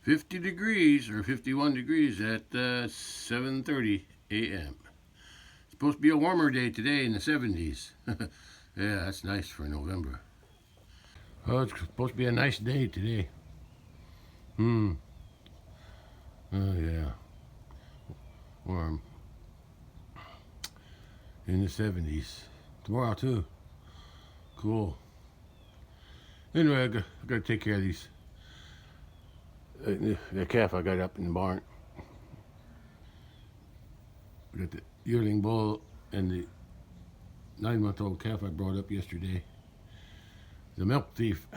50 degrees or 51 degrees at 7:30 a.m. Supposed to be a warmer day today in the 70s. Yeah, that's nice for November. Oh, it's supposed to be a nice day today. Oh yeah, warm in the 70s. Tomorrow too. Cool. Anyway, I gotta take care of these. The calf I got up in the barn. I got the yearling bull and the 9-month-old calf I brought up yesterday. The milk thief.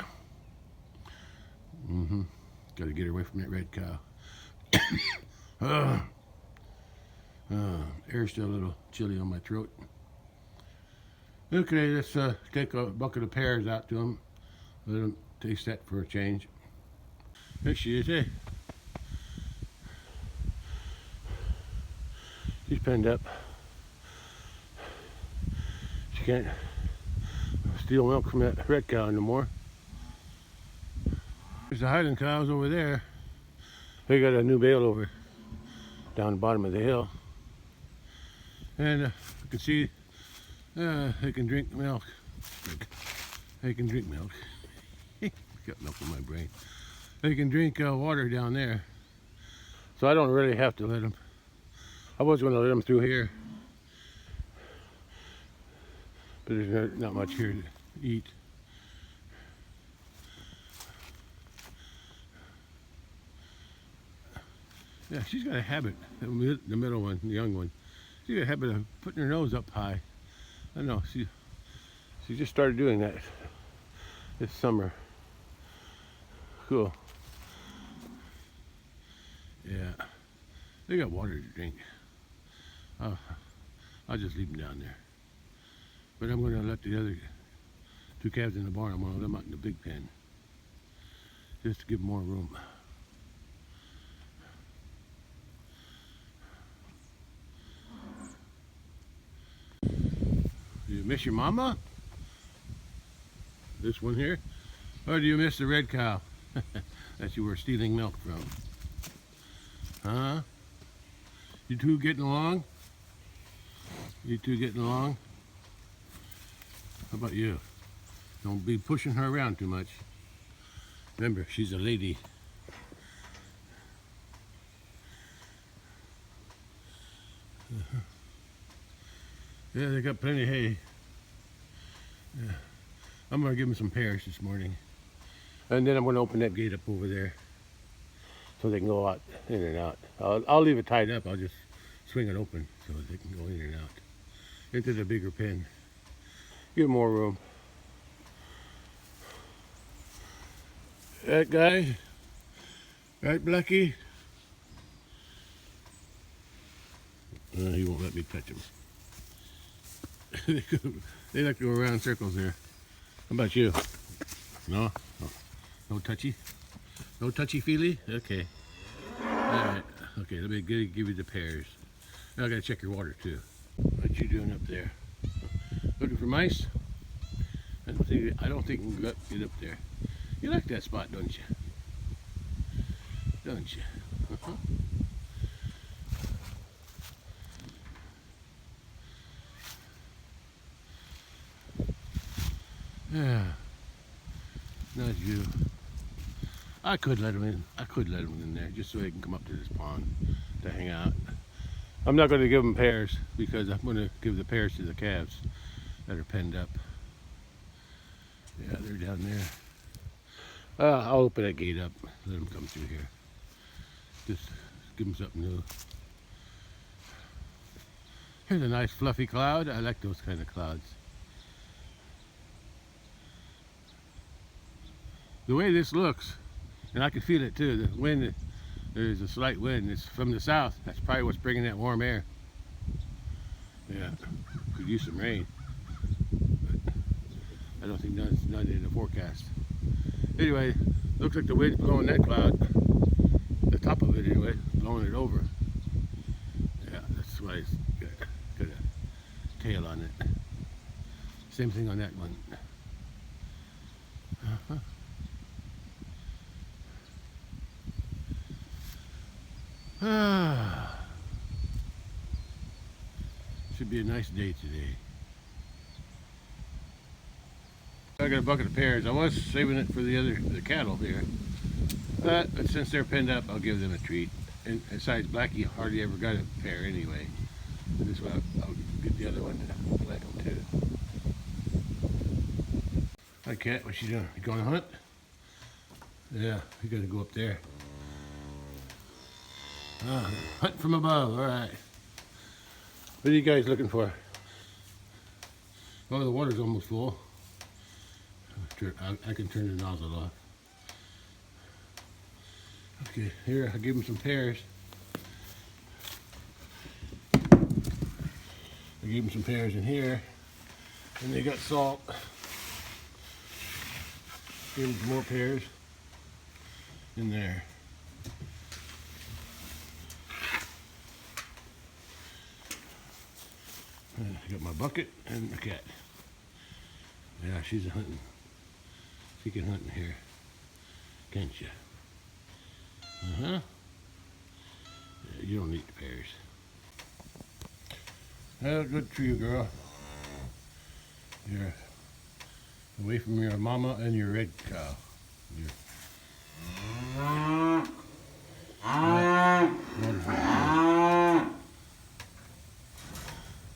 Got to get away from that red cow. Air's still a little chilly on my throat. Okay, let's take a bucket of pears out to them. Let them taste that for a change. There she is, hey. She's penned up. She can't steal milk from that red cow no more. There's the Highland cows over there. They got a new bale over down the bottom of the hill. And you can see they can drink milk. They can drink milk. Got milk in my brain. They can drink water down there. So I don't really have to let them. I was going to let them through here. But there's not much here to eat. Yeah, she's got a habit, the middle one, the young one. She's got a habit of putting her nose up high. I don't know, she just started doing that this summer. Cool. Yeah, they got water to drink. I'll just leave them down there. But I'm going to let the other two calves in the barn, I'm going to let them out in the big pen. Just to give them more room. Do you miss your mama? This one here? Or do you miss the red cow that you were stealing milk from? Huh? You two getting along? You two getting along? How about you? Don't be pushing her around too much. Remember, she's a lady. Yeah, they got plenty of hay. Yeah. I'm gonna give them some pears this morning. And then I'm gonna open that gate up over there so they can go out, in and out. I'll leave it tied up. I'll just swing it open so they can go in and out into the bigger pen. Give more room. That guy, right, Blackie? He won't let me touch him. They like to go around in circles there. How about you? No? No touchy? No touchy-feely? Okay. Alright. Okay, let me give you the pears. Now I gotta check your water too. What you doing up there? Looking for mice? I don't think we can get up there. You like that spot, don't you? Don't you? Yeah. Not you. I could let them in. I could let them in there just so they can come up to this pond to hang out. I'm not going to give them pears because I'm going to give the pears to the calves that are penned up. Yeah, they're down there. I'll open that gate up. Let them come through here. Just give them something new. Here's a nice fluffy cloud. I like those kind of clouds. The way this looks, and I can feel it too, the wind, there's a slight wind, it's from the south. That's probably what's bringing that warm air. Yeah, could use some rain, but I don't think none in the forecast. Anyway, looks like the wind's blowing that cloud, the top of it anyway, blowing it over. Yeah, that's why it's got a tail on it. Same thing on that one. Should be a nice day today. I got a bucket of pears. I was saving it for the cattle here, but since they're penned up, I'll give them a treat. And besides, Blackie hardly ever got a pear anyway. So this way I'll get the other one to like them too. Hi, Cat. What you doing? You going to hunt? Yeah, you got to go up there. Hunt from above. All right. What are you guys looking for? Oh, the water's almost full. I can turn the nozzle off. Okay, here, I'll give them some pears. I gave them some pears in here. And they got salt. Give them some more pears in there. I got my bucket and my cat. Yeah, she's hunting. She can hunt in here, can't you? Uh-huh. Yeah, you don't need the pears. Well, good for you, girl. You're away from your mama and your red cow.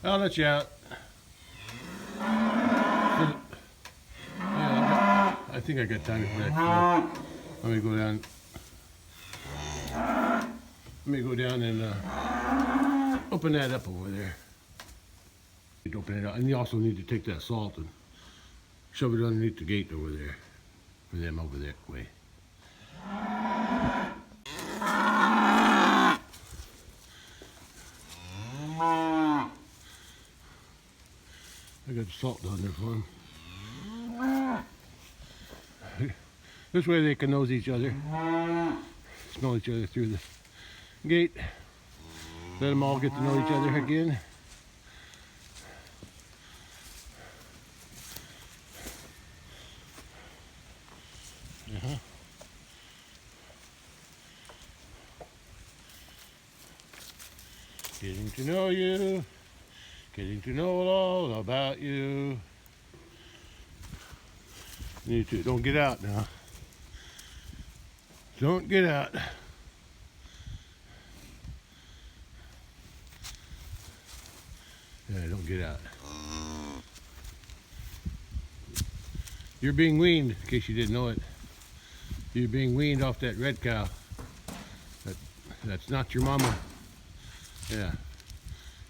I'll let you out. I think I got time for that. Let me go down. Let me go down and open that up over there. Open it up, and you also need to take that salt and shove it underneath the gate over there for them over that way. I got the salt down there for them. This way they can nose each other, smell each other through the gate. Let them all get to know each other again. Getting to know you, getting to know all about you. You two, don't get out now. Don't get out. Yeah, don't get out. You're being weaned, in case you didn't know it. You're being weaned off that red cow. That's not your mama. Yeah.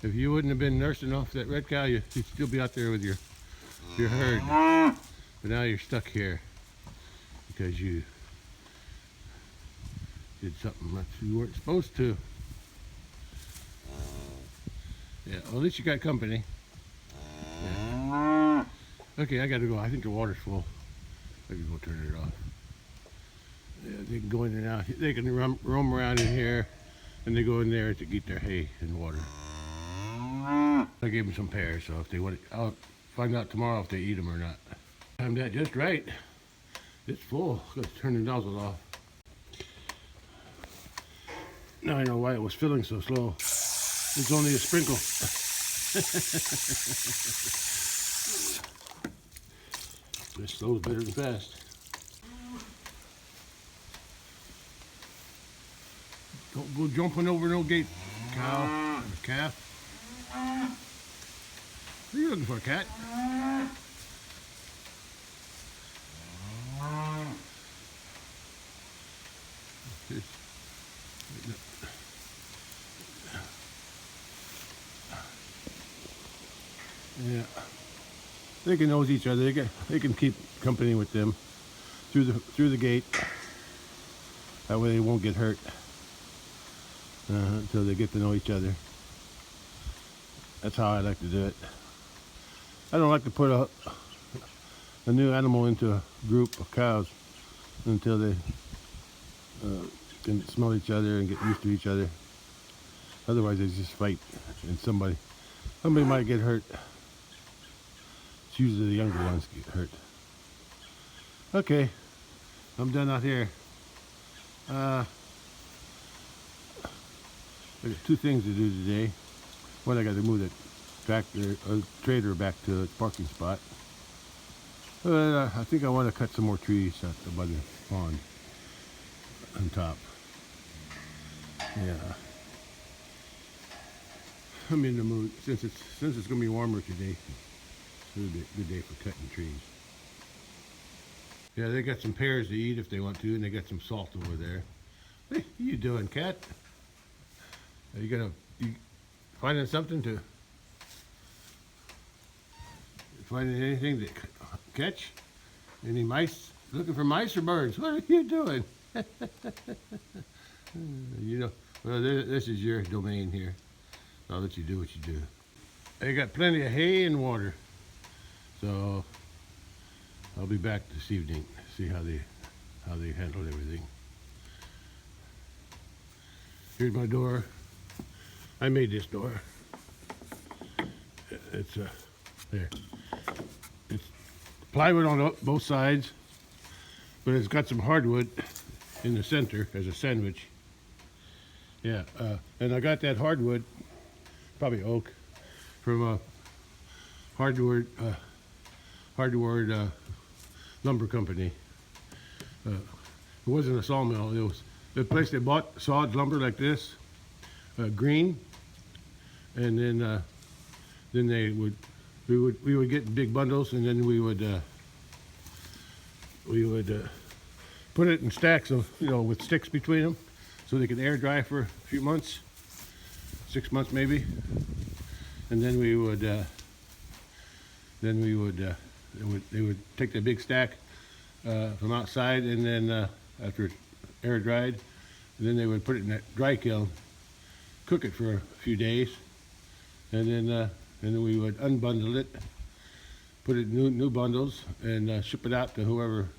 If you wouldn't have been nursing off that red cow, you'd still be out there with your herd. But now you're stuck here because you did something that you weren't supposed to. Yeah, well, at least you got company. Yeah. Okay, I gotta go. I think the water's full. I can go turn it off. Yeah, they can go in and out. They can roam around in here, and they go in there to get their hay and water. I gave them some pears, so if they want it, I'll find out tomorrow if they eat them or not. Timed that just right. It's full. Let's turn the nozzle off. Now I know why it was filling so slow. It's only a sprinkle. This slow's better than fast. Don't go jumping over no gate, cow or calf. What are you looking for, cat? Yeah, they can nose each other. They can keep company with them through the gate. That way they won't get hurt until they get to know each other. That's how I like to do it. I don't like to put a new animal into a group of cows until they can smell each other and get used to each other. Otherwise, they just fight, and somebody might get hurt. It's usually the younger ones get hurt. Okay, I'm done out here. I got two things to do today. One, I got to move the tractor, trailer back to its parking spot. I think I want to cut some more trees out by the pond on top. Yeah. I'm in the mood since it's gonna be warmer today. It's a good day for cutting trees. Yeah, they got some pears to eat if they want to, and they got some salt over there. Hey, what you doing, cat? Are you finding something to finding anything to catch? Any mice? Looking for mice or birds? What are you doing? You know, well, this is your domain here. I'll let you do what you do. They got plenty of hay and water, so I'll be back this evening to see how they handled everything. Here's my door. I made this door. It's there. It's plywood on both sides, but it's got some hardwood in the center as a sandwich. Yeah, and I got that hardwood, probably oak, from a hardwood lumber company. It wasn't a sawmill. It was the place they bought sawed lumber like this, green, and then we would get big bundles, and then we would put it in stacks of, with sticks between them, so they could air dry for a few months, 6 months maybe, and then they would take the big stack from outside, and then after it's air dried, then they would put it in that dry kiln, cook it for a few days, and then we would unbundle it, put it in new bundles, and ship it out to whoever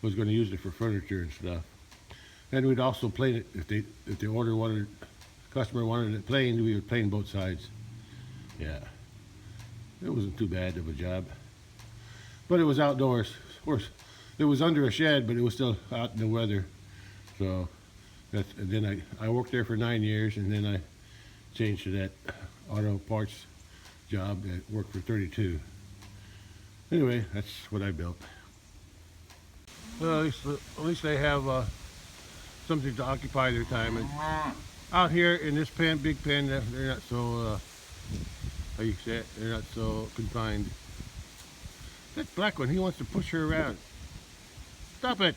was going to use it for furniture and stuff. And we'd also plane it if the customer wanted it planed, we would plane both sides. Yeah, it wasn't too bad of a job, but it was outdoors. Of course, it was under a shed, but it was still out in the weather. So and then I worked there for 9 years, and then I changed to that auto parts job that worked for 32. Anyway, that's what I built. Well, at least they have something to occupy their time. And out here in this big pen, they're not so, how you say it, they're not so confined. That black one, he wants to push her around. Stop it!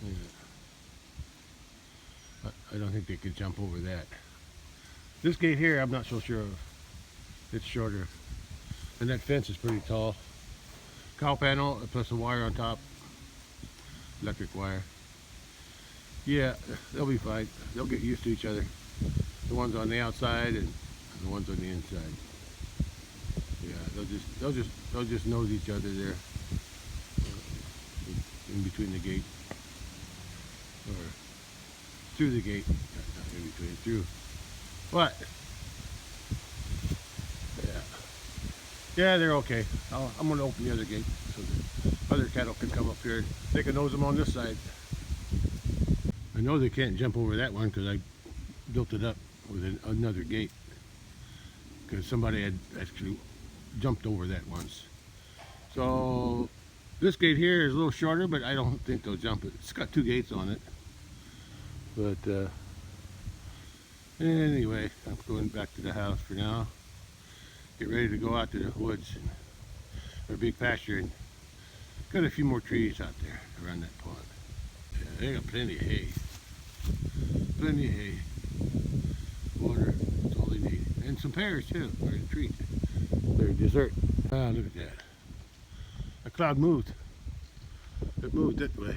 Yeah. I don't think they could jump over that. This gate here, I'm not so sure of. It's shorter. And that fence is pretty tall. Cow panel plus a wire on top. Electric wire. Yeah, they'll be fine. They'll get used to each other. The ones on the outside and the ones on the inside. Yeah, they'll just nose each other there. In between the gate. Or through the gate. Not in between, through. What? Yeah, they're okay. I'm going to open the other gate so the other cattle can come up here. They can nose them on this side. I know they can't jump over that one because I built it up with another gate. Because somebody had actually jumped over that once. So this gate here is a little shorter, but I don't think they'll jump it. It's got 2 gates on it. But anyway, I'm going back to the house for now. Get ready to go out to the woods or big pasture, and got a few more trees out there around that pond. Yeah, they got plenty of hay. Plenty of hay. Water, that's all they need. And some pears too, or a treat. They're dessert. Ah, look at that. A cloud moved. It moved that way.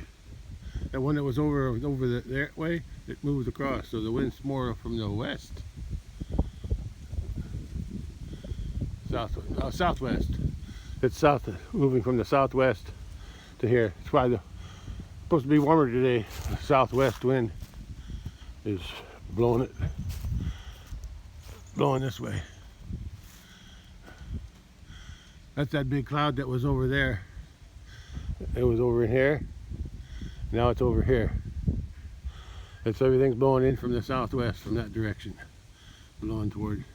That one that was over that way, it moved across. So the wind's more from the west. Southwest. It's moving from the southwest to here. It's why it's supposed to be warmer today. The southwest wind is blowing this way. That's that big cloud that was over there. It was over in here. Now it's over here. It's everything's blowing in from the southwest, from that direction, blowing toward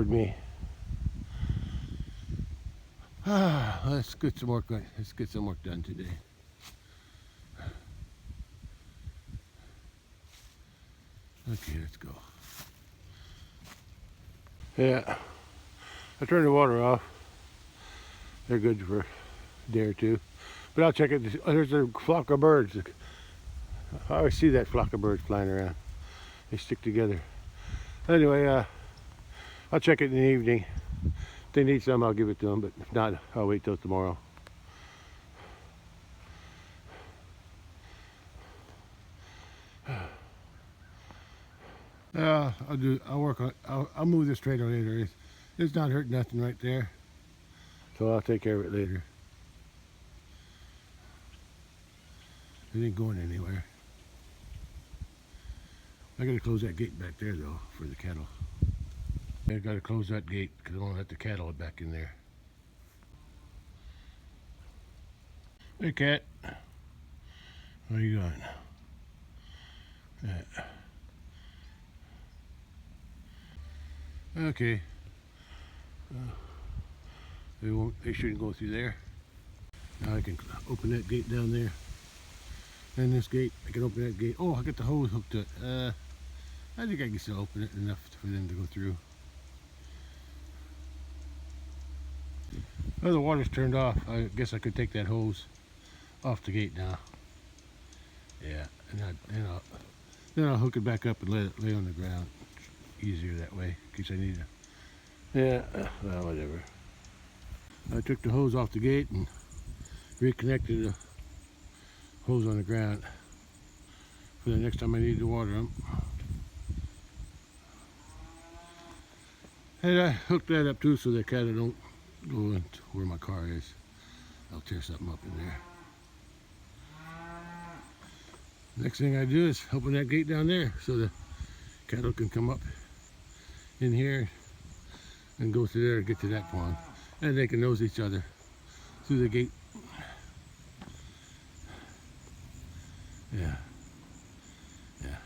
me. Let's get some work done. Let's get some work done today. Okay, let's go. Yeah, I turned the water off. They're good for a day or two, but I'll check it. There's a flock of birds. I always see that flock of birds flying around. They stick together. Anyway, I'll check it in the evening. If they need some, I'll give it to them, but if not, I'll wait till tomorrow. I'll work on. I'll move this trailer later. It's not hurting nothing right there, so I'll take care of it later. It ain't going anywhere. I gotta close that gate back there though for the cattle. I gotta close that gate because I won't let the cattle back in there. Hey cat, where you going? Yeah. Okay. They shouldn't go through there. Now I can open that gate down there. And this gate, I can open that gate. Oh, I got the hose hooked to it. I think I can still open it enough for them to go through. Oh, the water's turned off. I guess I could take that hose off the gate now. Yeah, and then I'll hook it back up and let it lay on the ground. Easier that way, in case I need it. Yeah, well, whatever. I took the hose off the gate and reconnected the hose on the ground for the next time I need to water them. And I hooked that up too so the cattle don't go into where my car is. I'll tear something up in there. Next thing I do is open that gate down there so the cattle can come up in here and go through there and get to that pond. And they can nose each other through the gate. Yeah. Yeah.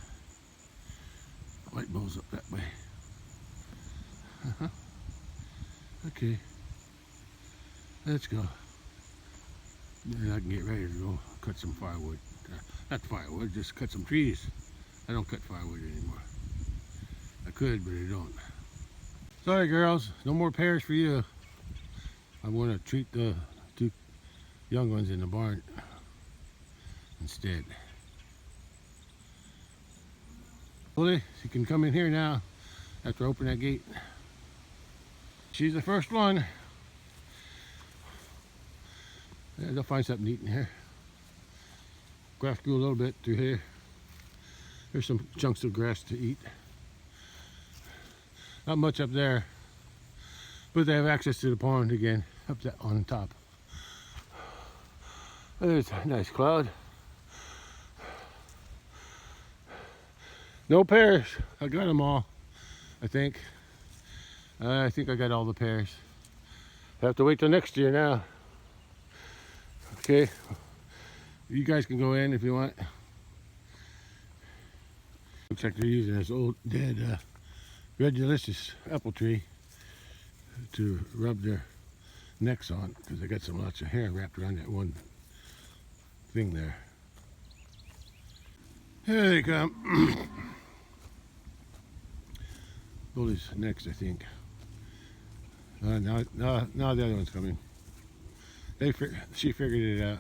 Light bulbs up that way. Okay. Let's go. Then I can get ready to go cut some firewood. Not firewood, just cut some trees. I don't cut firewood anymore. I could, but I don't. Sorry girls, no more pears for you. I'm going to treat the 2 young ones in the barn instead. Bully, she can come in here now after I open that gate. She's the first one. Yeah, they'll find something to eat in here. Grass grew a little bit through here. There's some chunks of grass to eat. Not much up there, but they have access to the pond again up that on top. There's a nice cloud. No pears. I got them all, I think. I think I got all the pears. I have to wait till next year now. Okay, you guys can go in if you want. Looks like they're using this old dead red delicious apple tree to rub their necks on because they got some lots of hair wrapped around that one thing there. Here they come. Bully's next, I think. Now the other one's coming. She figured it out.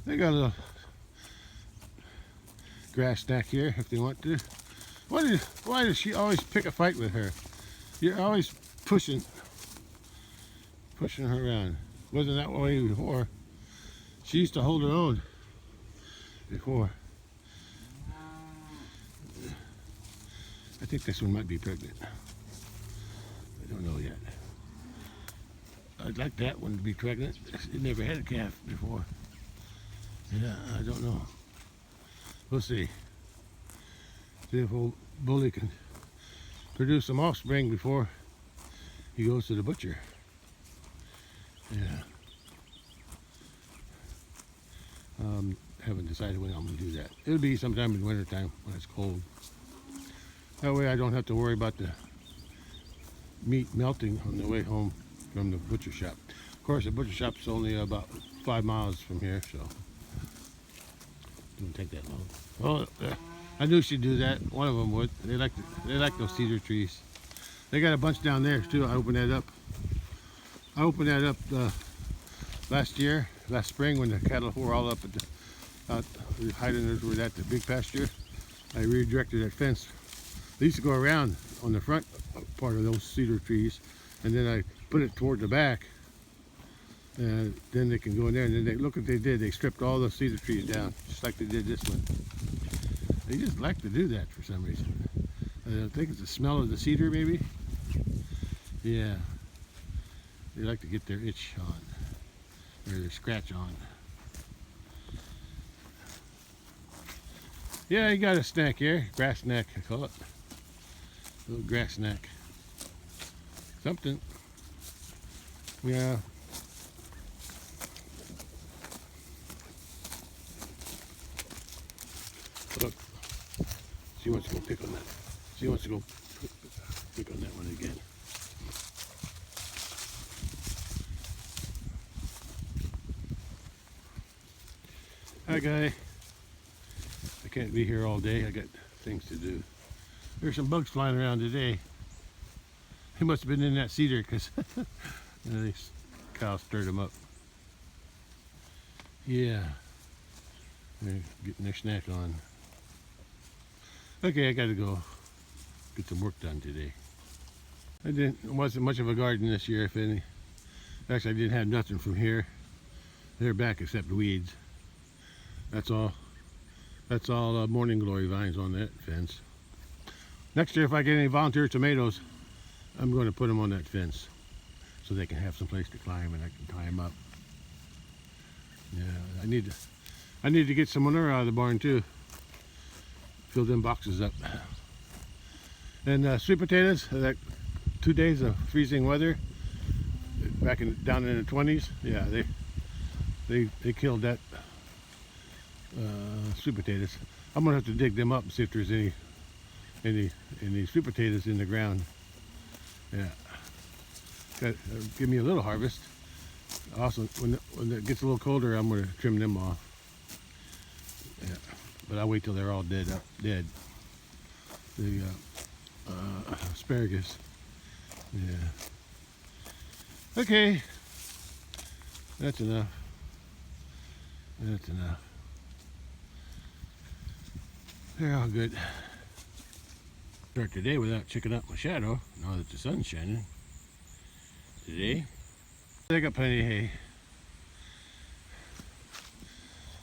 They got a little grass stack here if they want to. Why does she always pick a fight with her? You're always pushing her around. Wasn't that way before? She used to hold her own before. I think this one might be pregnant. I don't know yet. I'd like that one to be pregnant. It never had a calf before. Yeah, I don't know. We'll see. See if old Bully can produce some offspring before he goes to the butcher. Yeah. Haven't decided when I'm going to do that. It'll be sometime in winter time when it's cold. That way I don't have to worry about the meat melting on the way home from the butcher shop. Of course, the butcher shop's only about 5 miles from here, so it doesn't take that long. Oh, I knew she'd do that. One of them would. They like those cedar trees. They got a bunch down there too. I opened that up. Last spring when the cattle were all up at the Highlanders were at the big pasture. I redirected that fence. They used to go around on the front part of those cedar trees, and then I put it toward the back. And then they can go in there, and then look what they did. They stripped all the cedar trees down, just like they did this one. They just like to do that for some reason. I think it's the smell of the cedar, maybe. Yeah, they like to get their itch on, or their scratch on. Yeah, you got a snack here, grass snack, I call it. A little grass snack. Something. Yeah. Look, she wants to go pick on that. She wants to go pick on that one again. Hi, guy. I can't be here all day. I got things to do. There's some bugs flying around today. They must have been in that cedar because these cows stirred them up. Yeah, they're getting their snack on. Okay, I gotta go get some work done today. It wasn't much of a garden this year, if any. Actually, I didn't have nothing from here. They're back except weeds. That's all. That's all morning glory vines on that fence. Next year, if I get any volunteer tomatoes, I'm going to put them on that fence so they can have some place to climb and I can tie them up. Yeah, I need to get some manure out of the barn too. Fill them boxes up. And sweet potatoes, that 2 days of freezing weather, down in the 20s. Yeah, they killed that sweet potatoes. I'm gonna have to dig them up and see if there's any sweet potatoes in the ground. Yeah, give me a little harvest. Also, when it gets a little colder, I'm gonna trim them off. Yeah, but I'll wait till they're all dead. The asparagus. Yeah. Okay, that's enough. That's enough. They're all good. Start today without checking out my shadow, now that the sun's shining. Today, they got plenty of hay.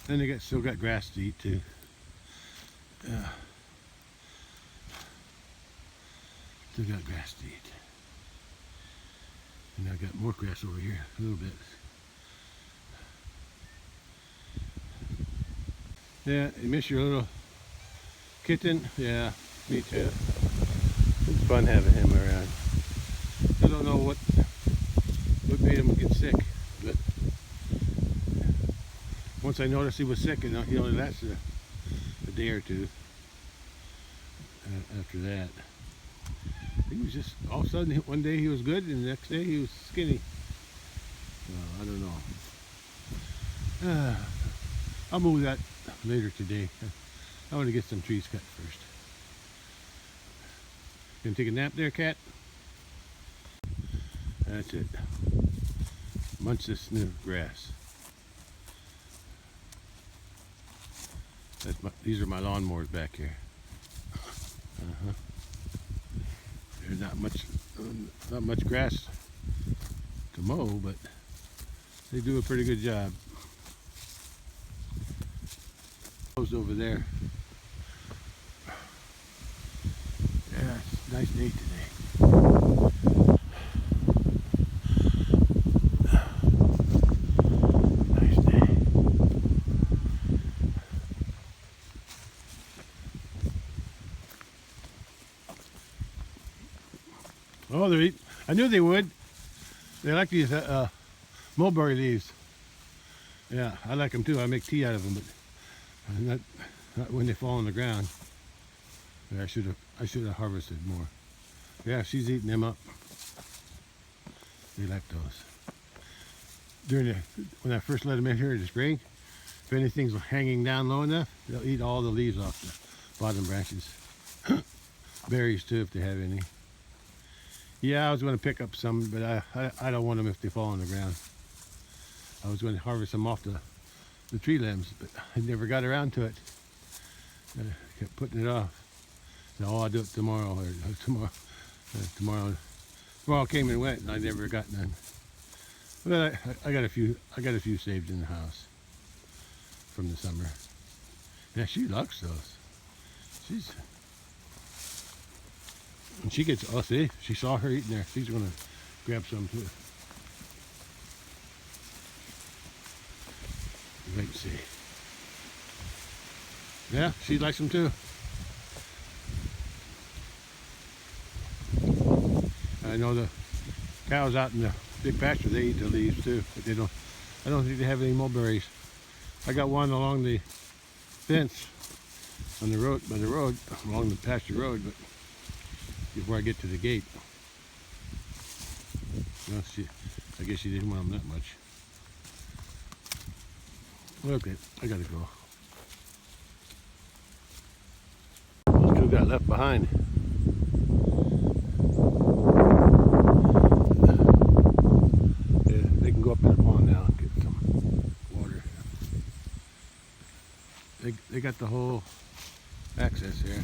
And they still got grass to eat too. Still got grass to eat. And I got more grass over here, a little bit. Yeah, you miss your little kitten? Yeah, me too. It's fun having him around. I don't know what made him get sick, but once I noticed he was sick, and he only lasted a day or two after that. He was just, all of a sudden, one day he was good, and the next day he was skinny. I don't know. I'll move that later today. I want to get some trees cut first. Gonna take a nap there, cat? That's it. Munch this new grass. These are my lawnmowers back here. There's not much grass to mow, but they do a pretty good job. Over there. Yeah, it's a nice day today. Nice day. Oh, they're eating. I knew they would. They like these mulberry leaves. Yeah, I like them too. I make tea out of them, but not when they fall on the ground. Yeah, I should have harvested more. Yeah, she's eating them up. They like those. When I first let them in here in the spring, if anything's hanging down low enough, they'll eat all the leaves off the bottom branches. Berries too, if they have any. Yeah, I was going to pick up some, but I don't want them if they fall on the ground. I was going to harvest them off the tree limbs, but I never got around to it. I kept putting it off. No, I'll do it tomorrow or tomorrow came and went, and I never got none. But I got a few saved in the house from the summer. Yeah, she likes those. And she gets, oh see, she saw her eating there. She's gonna grab some too. Wait and see. Yeah, she likes them too. I know the cows out in the big pasture, they eat the leaves too, but I don't think they have any mulberries. I got one along the fence on the road, along the pasture road, but before I get to the gate. Well, I guess she didn't want them that much. Okay, I gotta go. Those two got left behind. Yeah, they can go up in the pond now and get some water. They got the whole access here.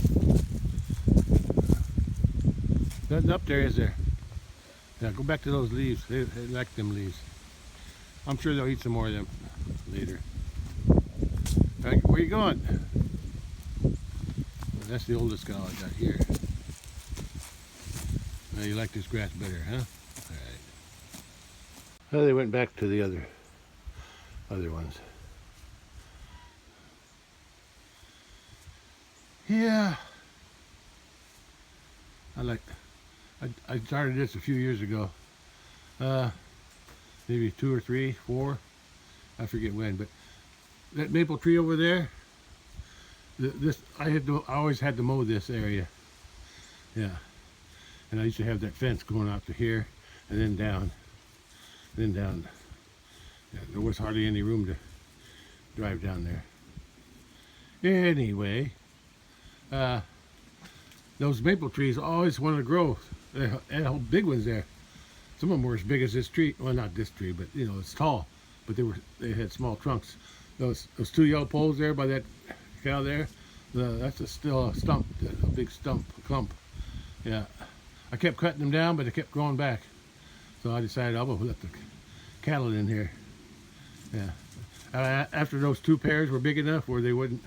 Nothing up there, is there? Yeah, go back to those leaves. They like them leaves. I'm sure they'll eat some more of them later. Right, where you going? Well, that's the oldest cow I got here. Now you like this grass better, huh? Alright. Well, they went back to the other ones. Yeah. I started this a few years ago. Maybe 2 or 3, 4. I forget when, but that maple tree over there, I always had to mow this area. Yeah. And I used to have that fence going out to here and then down. Yeah, there was hardly any room to drive down there. Anyway, those maple trees always wanted to grow. They had big ones there. Some of them were as big as this tree. Well, not this tree, but you know, it's tall. But they had small trunks. Those 2 yellow poles there by that cow there, that's still a stump, a big clump. Yeah, I kept cutting them down, but they kept growing back. So I decided I'll let the cattle in here. Yeah. After those 2 pairs were big enough where they wouldn't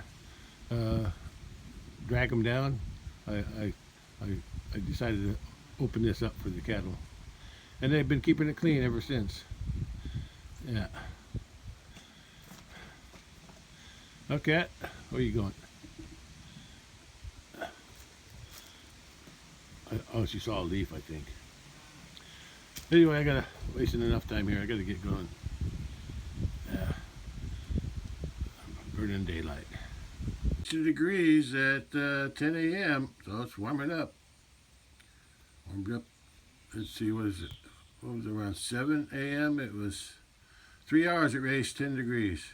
drag them down, I decided to open this up for the cattle, and they've been keeping it clean ever since. Yeah. Okay, where are you going? Oh, she saw a leaf, I think. Anyway, I gotta wasting enough time here. I gotta get going. Yeah. I'm burning daylight. 2 degrees at 10 a.m. So it's warming up. Warmed up. Let's see, what is it? What was it, around 7 a.m.? It was 3 hours. It raised 10 degrees.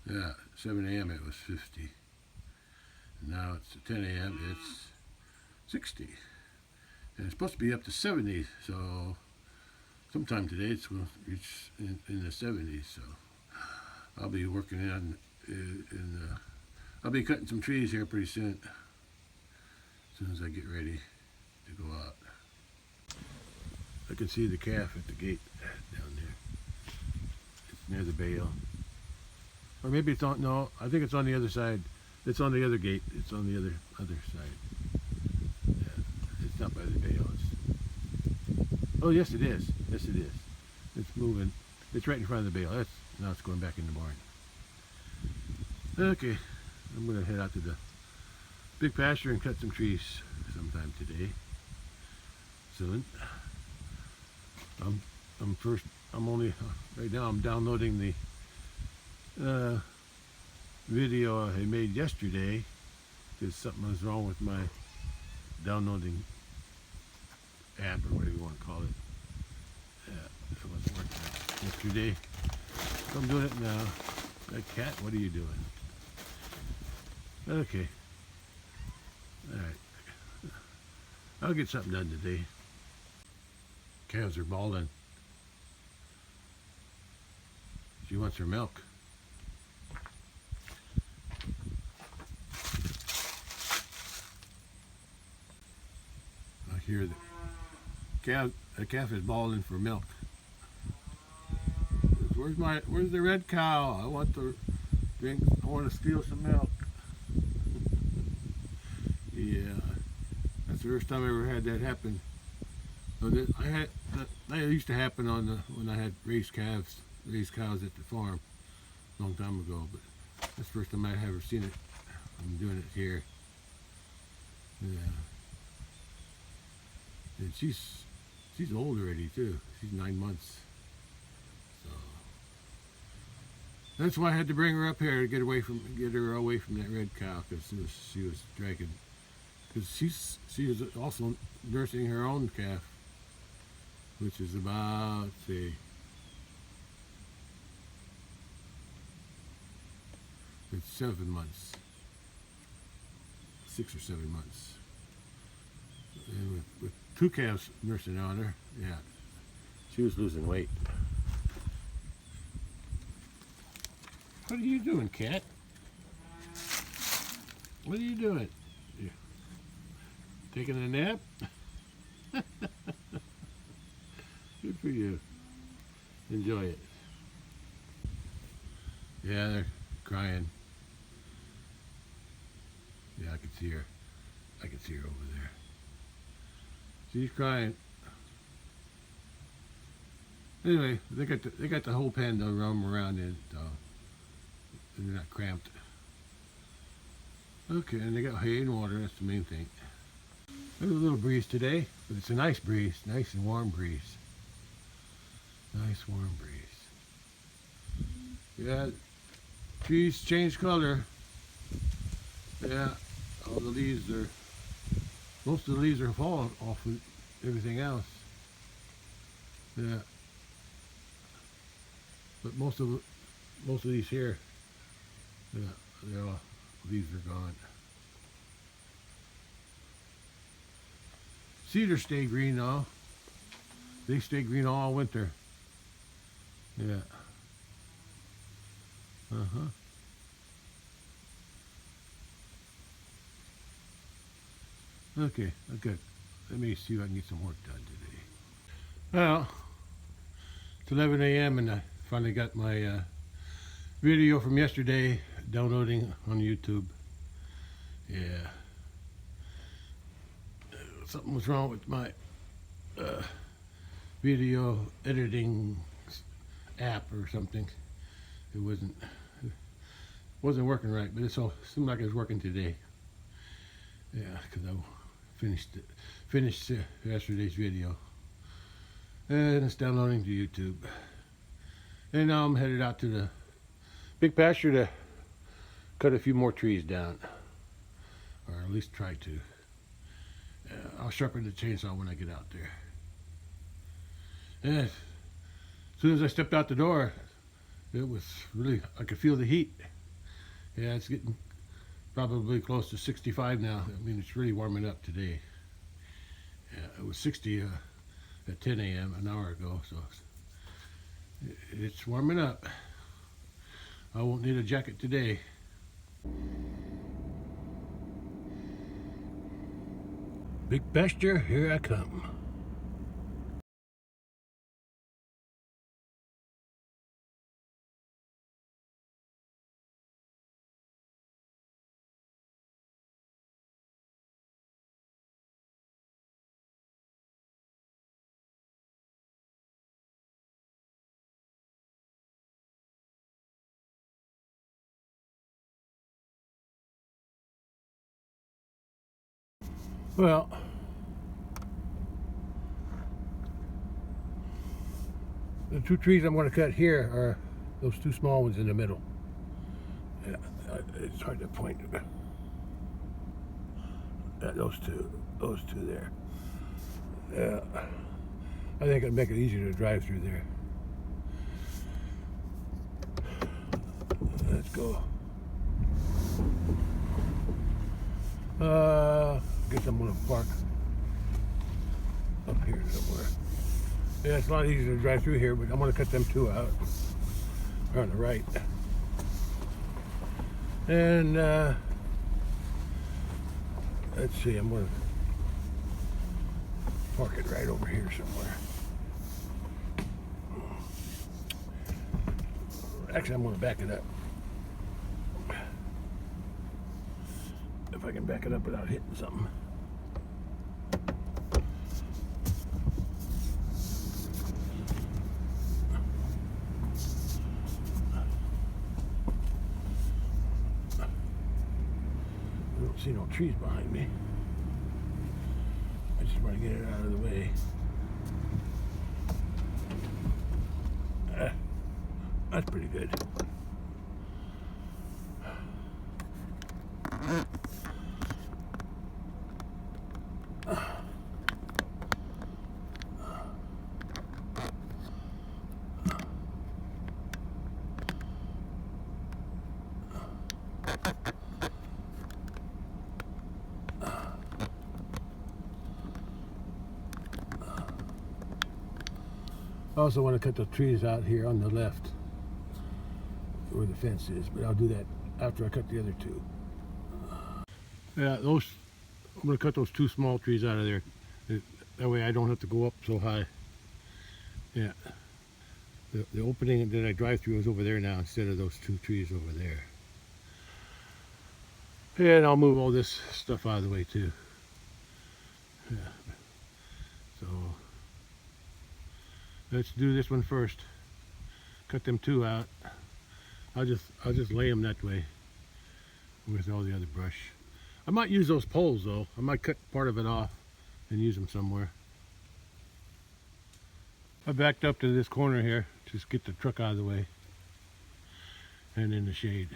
Yeah, 7 a.m. it was 50. And now it's 10 a.m. it's 60. And it's supposed to be up to 70. So sometime today it's going to reach in the 70s. So I'll be working on I'll be cutting some trees here pretty soon. As soon as I get ready to go out. I can see the calf at the gate down there. It's near the bale. Or maybe it's on, no, I think it's on the other side. It's on the other gate. It's on the other side. Yeah, it's not by the bale. Oh, yes it is. Yes it is. It's moving. It's right in front of the bale. Now it's going back in the barn. Okay, I'm going to head out to the big pasture and cut some trees sometime today. Soon. I'm only, right now I'm downloading the uh, video I made yesterday because something was wrong with my downloading app or whatever you want to call it. It wasn't working yesterday. So I'm doing it now. That cat, what are you doing? Okay. Alright. I'll get something done today. Calves are bawling. She wants her milk. I hear the calf is bawling for milk. Where's the red cow? I want to drink. I want to steal some milk. Yeah, that's the first time I ever had that happen. That used to happen when I had raised cows at the farm a long time ago. But that's the first time I ever seen it. I'm doing it here. Yeah, and she's old already too. She's 9 months. So that's why I had to bring her up here to get her away from that red cow because she was dragging. Because she is also nursing her own calf, which is about, say, it's 7 months, 6 or 7 months, and with 2 calves nursing on her, yeah, she was losing weight. What are you doing, cat? What are you doing? Yeah. Taking a nap? Good for you. Enjoy it. Yeah, they're crying. Yeah, I can see her. I can see her over there. She's crying. Anyway, they got the whole pen to roam around in, so they're not cramped. Okay, and they got hay and water. That's the main thing. There's a little breeze today, but it's a nice breeze, nice and warm breeze. Nice warm breeze. Yeah, trees change color. Yeah, all the leaves are, most of the leaves are falling off of everything else. Yeah, but most of these here, yeah, they're all, leaves are gone. Cedars stay green though. They stay green all winter. Yeah. Uh-huh. Okay, good. Let me see if I can get some work done today. Well, it's 11 a.m. and I finally got my video from yesterday downloading on YouTube. Yeah. Something was wrong with my video editing app or something. It wasn't working right, but it seemed like it was working today. Yeah, because I finished yesterday's video, and it's downloading to YouTube. And now I'm headed out to the big pasture to cut a few more trees down, or at least try to. I'll sharpen the chainsaw when I get out there. And as soon as I stepped out the door, it was really, I could feel the heat. Yeah, it's getting probably close to 65 now. I mean, it's really warming up today. Yeah, it was 60 at 10 a.m. an hour ago, so it's warming up. I won't need a jacket today. Big pasture, here I come. Well, the 2 trees I'm going to cut here are those 2 small ones in the middle. Yeah, it's hard to point. Those two there. Yeah, I think it'd make it easier to drive through there. Let's go. Guess I'm gonna park up here somewhere. Yeah, it's a lot easier to drive through here, but I'm gonna cut them two out. They're on the right. And let's see, I'm gonna park it right over here somewhere. Actually, I'm gonna back it up. If I can back it up without hitting something. I don't see no trees behind me. I just want to get it out of the way. That's pretty good. I also want to cut the trees out here on the left where the fence is, but I'll do that after I cut the other two. Yeah, I'm going to cut those two small trees out of there. That way I don't have to go up so high. Yeah, the opening that I drive through is over there now instead of those two trees over there. And I'll move all this stuff out of the way too. Yeah. So let's do this one first. Cut them two out. I'll just lay them that way with all the other brush. I might use those poles though. I might cut part of it off and use them somewhere. I backed up to this corner here, just get the truck out of the way and in the shade.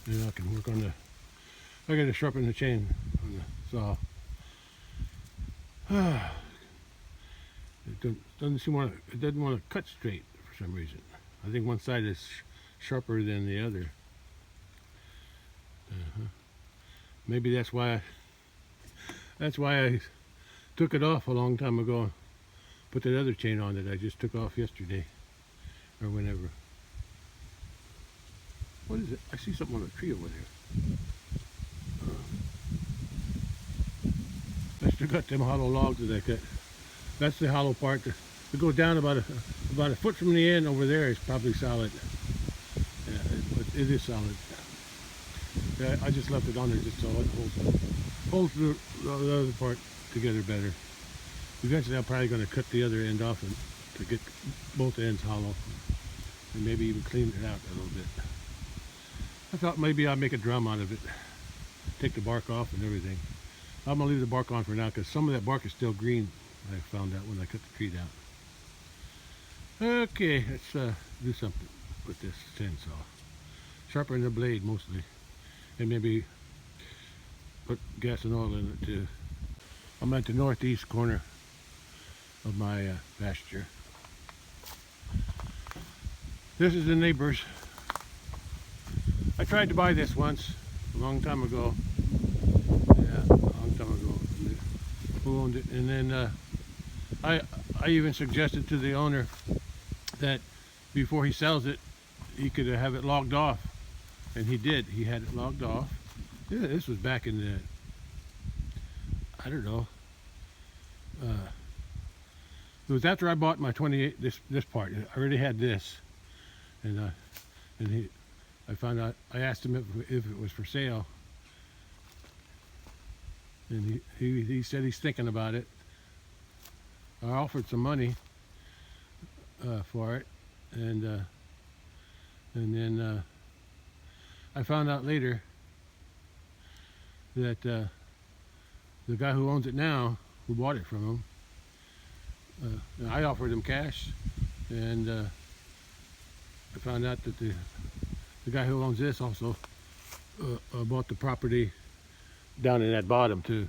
Then I can work on I gotta sharpen the chain on the saw. It doesn't want to cut straight for some reason. I think one side is sharper than the other. Maybe that's why I took it off a long time ago. Put that other chain on that I just took off yesterday or whenever. What is it? I see something on a tree over there. I still got them hollow logs that I cut. That's the hollow part. To go down about a foot from the end over there is probably solid. Yeah, it is solid. Yeah, I just left it on there just so it holds the other part together better. Eventually I'm probably going to cut the other end off to get both ends hollow and maybe even clean it out a little bit. I thought maybe I'd make a drum out of it. Take the bark off and everything. I'm going to leave the bark on for now because some of that bark is still green. I found out when I cut the tree down. Okay, let's do something with this chainsaw. Sharpen the blade mostly. And maybe put gas and oil in it too. I'm at the northeast corner of my pasture. This is the neighbor's. I tried to buy this once, a long time ago. Yeah, a long time ago. Who owned it? And then I even suggested to the owner that before he sells it, he could have it logged off. And he did. He had it logged off. Yeah, this was back in the, I don't know. It was after I bought my 28, this part. I already had this. And I found out, I asked him if it was for sale. And he said he's thinking about it. I offered some money for it. And then I found out later that the guy who owns it now, who bought it from him, I offered him cash, and I found out that the guy who owns this also bought the property down in that bottom too.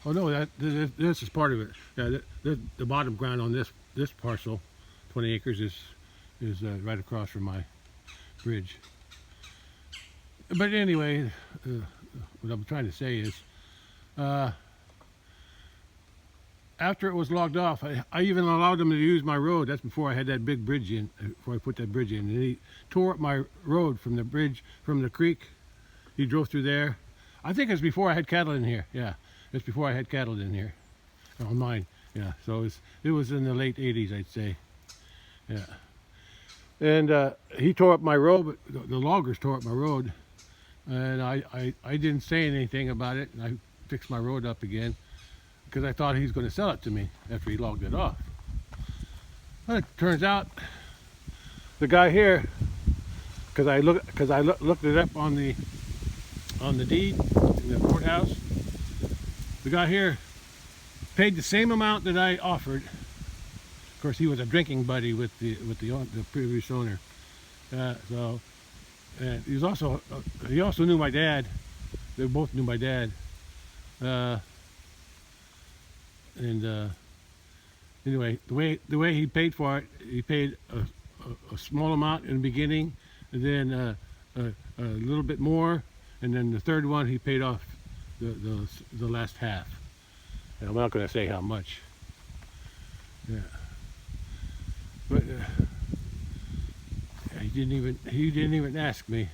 Oh no, this is part of it. Yeah, the bottom ground on this parcel, 20 acres, is right across from my bridge. But anyway, what I'm trying to say is, after it was logged off, I even allowed them to use my road. That's before I had that big bridge in, before I put that bridge in. And he tore up my road from the bridge, from the creek. He drove through there. I think it's before I had cattle in here. Yeah, it's before I had cattle in here on mine. Yeah, so it was in the late 80s, I'd say. Yeah. And he tore up my road, but the loggers tore up my road. And I didn't say anything about it. And I fixed my road up again, because I thought he was going to sell it to me after he logged it off. Well, it turns out the guy here, because I looked it up on the deed in the courthouse, the guy here paid the same amount that I offered. Of course, he was a drinking buddy with the previous owner. So, and he also knew my dad. They both knew my dad. Anyway, the way he paid for it, he paid a small amount in the beginning, and then a little bit more, and then the third one he paid off the last half. And I'm not going to say how much. Yeah, but he didn't even ask me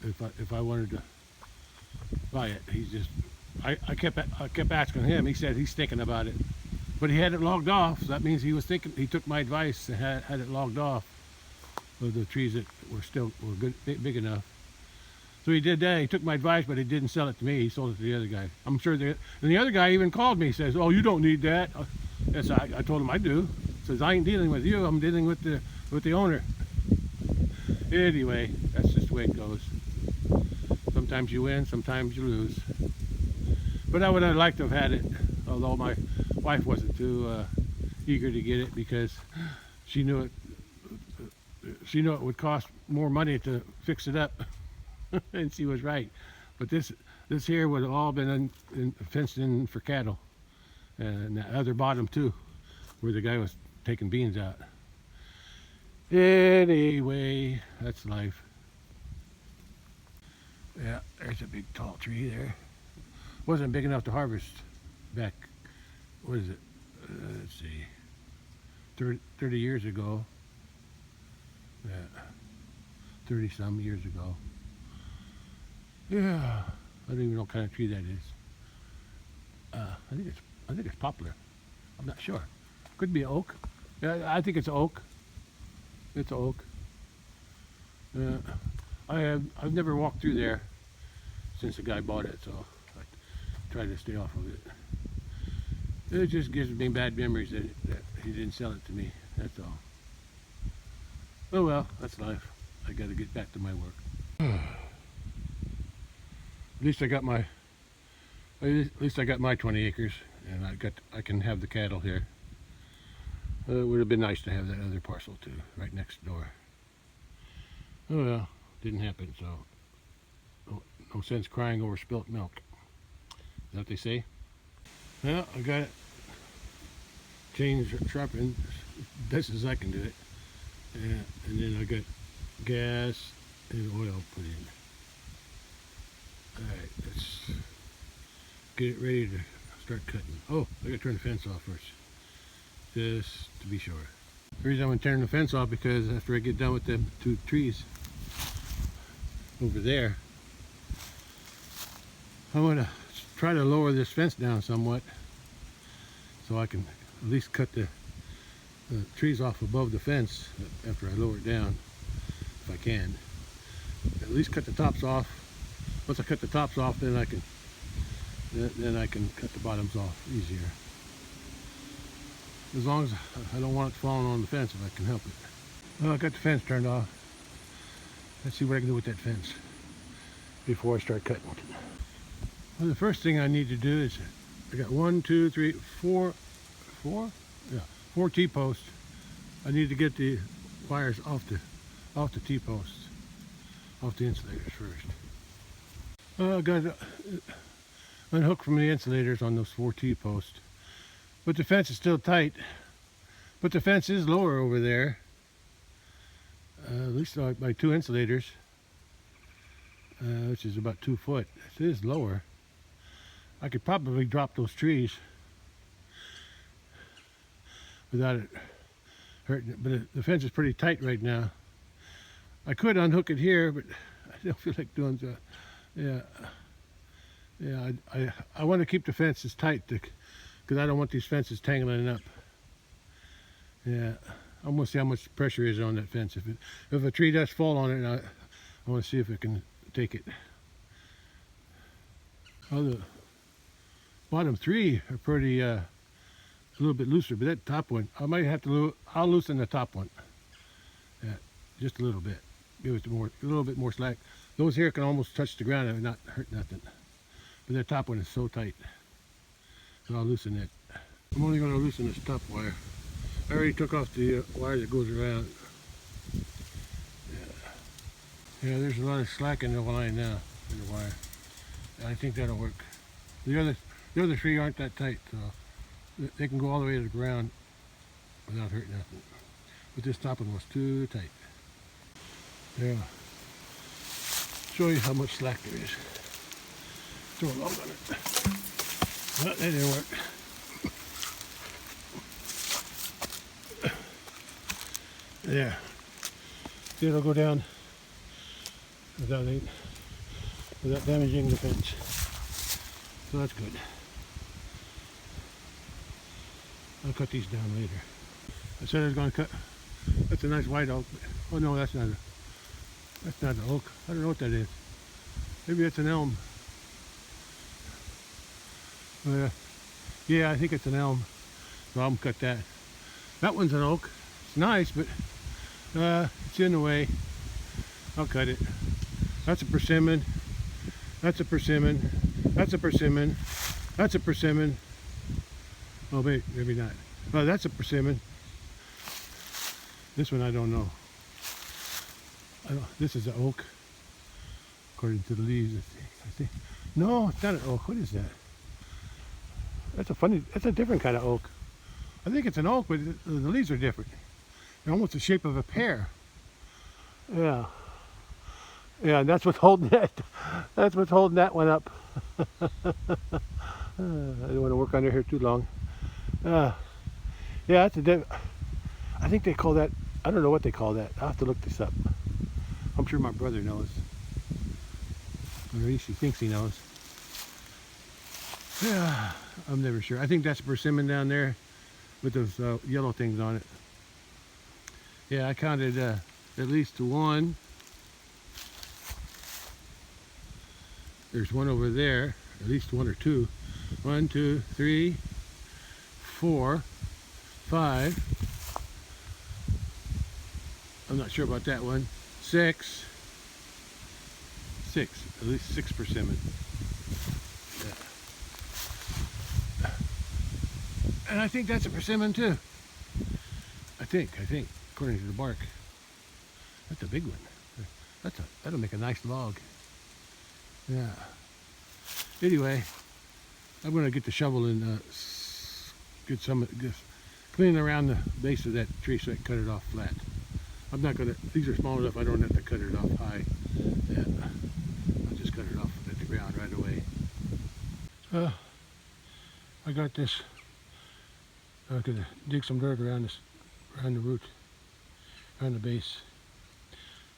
if I wanted to buy it. He just I kept asking him. He said he's thinking about it, but he had it logged off. So that means he was thinking. He took my advice and had it logged off of the trees that were good, big enough. So he did that. He took my advice, but he didn't sell it to me. He sold it to the other guy. I'm sure. And the other guy even called me. He says, "Oh, you don't need that." Yes, I told him I do. He says, "I ain't dealing with you. I'm dealing with the owner." Anyway, that's just the way it goes. Sometimes you win, sometimes you lose. But I would have liked to have had it, although my wife wasn't too eager to get it, because she knew it would cost more money to fix it up. And she was right. But this here would have all been fenced in for cattle, and the other bottom too, where the guy was taking beans out. Anyway, that's life. Yeah, there's a big tall tree there. Wasn't big enough to harvest back, what is it, let's see, 30 years ago. Yeah, 30 some years ago. Yeah, I don't even know what kind of tree that is. I think it's poplar. I'm not sure. Could be oak. Yeah, I think it's oak. It's oak. I've never walked through there since the guy bought it, so I try to stay off of it. It just gives me bad memories that he didn't sell it to me. That's all. Oh well, that's life. I got to get back to my work. At least I got my 20 acres, and I can have the cattle here. It would have been nice to have that other parcel too, right next door. Oh well, didn't happen, so no sense crying over spilt milk. Is that what they say? Well, I got it changed, sharpened, best as I can do it. And then I got gas and oil put in. Alright, let's get it ready to start cutting. Oh, I gotta turn the fence off first, just to be sure. The reason I'm gonna turn the fence off, because after I get done with them 2 trees over there, I'm gonna try to lower this fence down somewhat, so I can at least cut the trees off above the fence after I lower it down, if I can. At least cut the tops off. Once I cut the tops off, then I can cut the bottoms off easier. As long as I don't want it falling on the fence, if I can help it. Well, I got the fence turned off. Let's see what I can do with that fence before I start cutting it. Well, the first thing I need to do is, I got 1, 2, 3, 4 T-posts. I need to get the wires off off the T-posts, off the insulators first. I got unhooked from the insulators on those 4 T-posts. But the fence is still tight. But the fence is lower over there. At least by 2 insulators, which is about 2 foot. It is lower. I could probably drop those trees without it hurting it. But the fence is pretty tight right now. I could unhook it here, but I don't feel like doing so. Yeah, I want to keep the fences tight because I don't want these fences tangling up. Yeah, I want to see how much pressure is on that fence. If a tree does fall on it, I want to see if it can take it. Oh, the bottom 3 are pretty a little bit looser, but that top one, I might have to. I'll loosen the top one. Yeah, just a little bit. Give it a little bit more slack. Those here can almost touch the ground and not hurt nothing. But that top one is so tight. So I'll loosen it. I'm only going to loosen this top wire. I already took off the wire that goes around. Yeah, there's a lot of slack in the line now, in the wire. I think that'll work. The other 3 aren't that tight, so they can go all the way to the ground without hurting nothing. But this top one was too tight. Yeah. Show you how much slack there is. Throw a log on it. Well, that didn't work. Yeah. See, it'll go down without damaging the fence. So that's good. I'll cut these down later. I said I was going to cut. That's a nice white oak. Oh no, that's not an oak. I don't know what that is. Maybe it's an elm. Yeah, I think it's an elm. So I'm gonna cut that. That one's an oak. It's nice, but it's in the way. I'll cut it. That's a persimmon. That's a persimmon. That's a persimmon. That's a persimmon. Oh wait, maybe not. Oh, that's a persimmon. This one I don't know. This is an oak, according to the leaves. I think. No, it's not an oak. What is that? That's a different kind of oak. I think it's an oak, but the leaves are different. They're almost the shape of a pear. Yeah. Yeah, and that's what's holding that. That's what's holding that one up. I don't want to work under here too long. Yeah, that's I think they call that. I don't know what they call that. I'll have to look this up. I'm sure my brother knows. Or at least he thinks he knows. Yeah, I'm never sure. I think that's a persimmon down there with those yellow things on it. Yeah, I counted at least 1. There's one over there, at least 1 or 2. 1, 2, 3, 4, 5. I'm not sure about that one. 6. At least 6 persimmon. Yeah. And I think that's a persimmon too. I think, according to the bark. That's a big one. That'll make a nice log. Yeah. Anyway, I'm gonna get the shovel and get some clean around the base of that tree so I can cut it off flat. I'm not gonna. These are small enough. I don't have to cut it off high. Yeah. I'll just cut it off at the ground right away. I got this. I'm gonna dig some dirt around the root, around the base,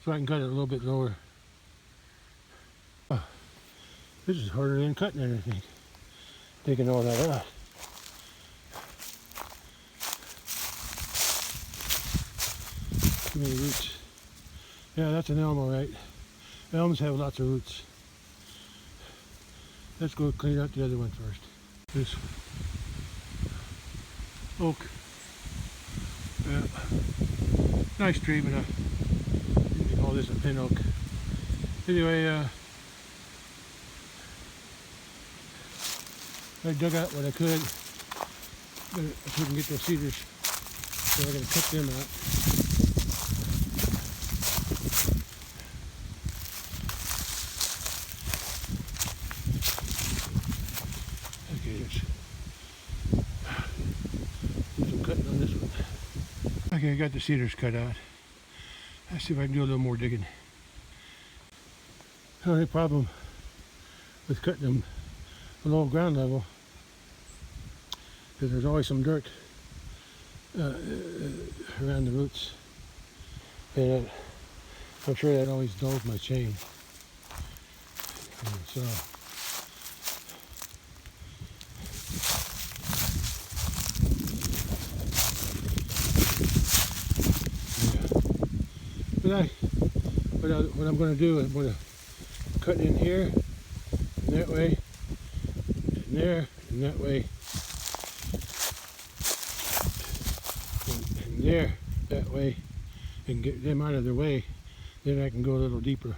so I can cut it a little bit lower. This is harder than cutting anything. Taking all that out. Too many roots. Yeah, that's an elm, all right. Elms have lots of roots. Let's go clean out the other one first. This oak. Yeah. Nice tree, but you can call this a pin oak. Anyway, I dug out what I could, but I couldn't get those cedars, so I'm going to cut them out. Okay, I got the cedars cut out. Let's see if I can do a little more digging. The only problem with cutting them below ground level is there's always some dirt around the roots, and I'm sure that always dulls my chain. And so what I'm going to do is I'm going to cut in here, and that way, and there, and that way, and there, that way, and get them out of their way. Then I can go a little deeper.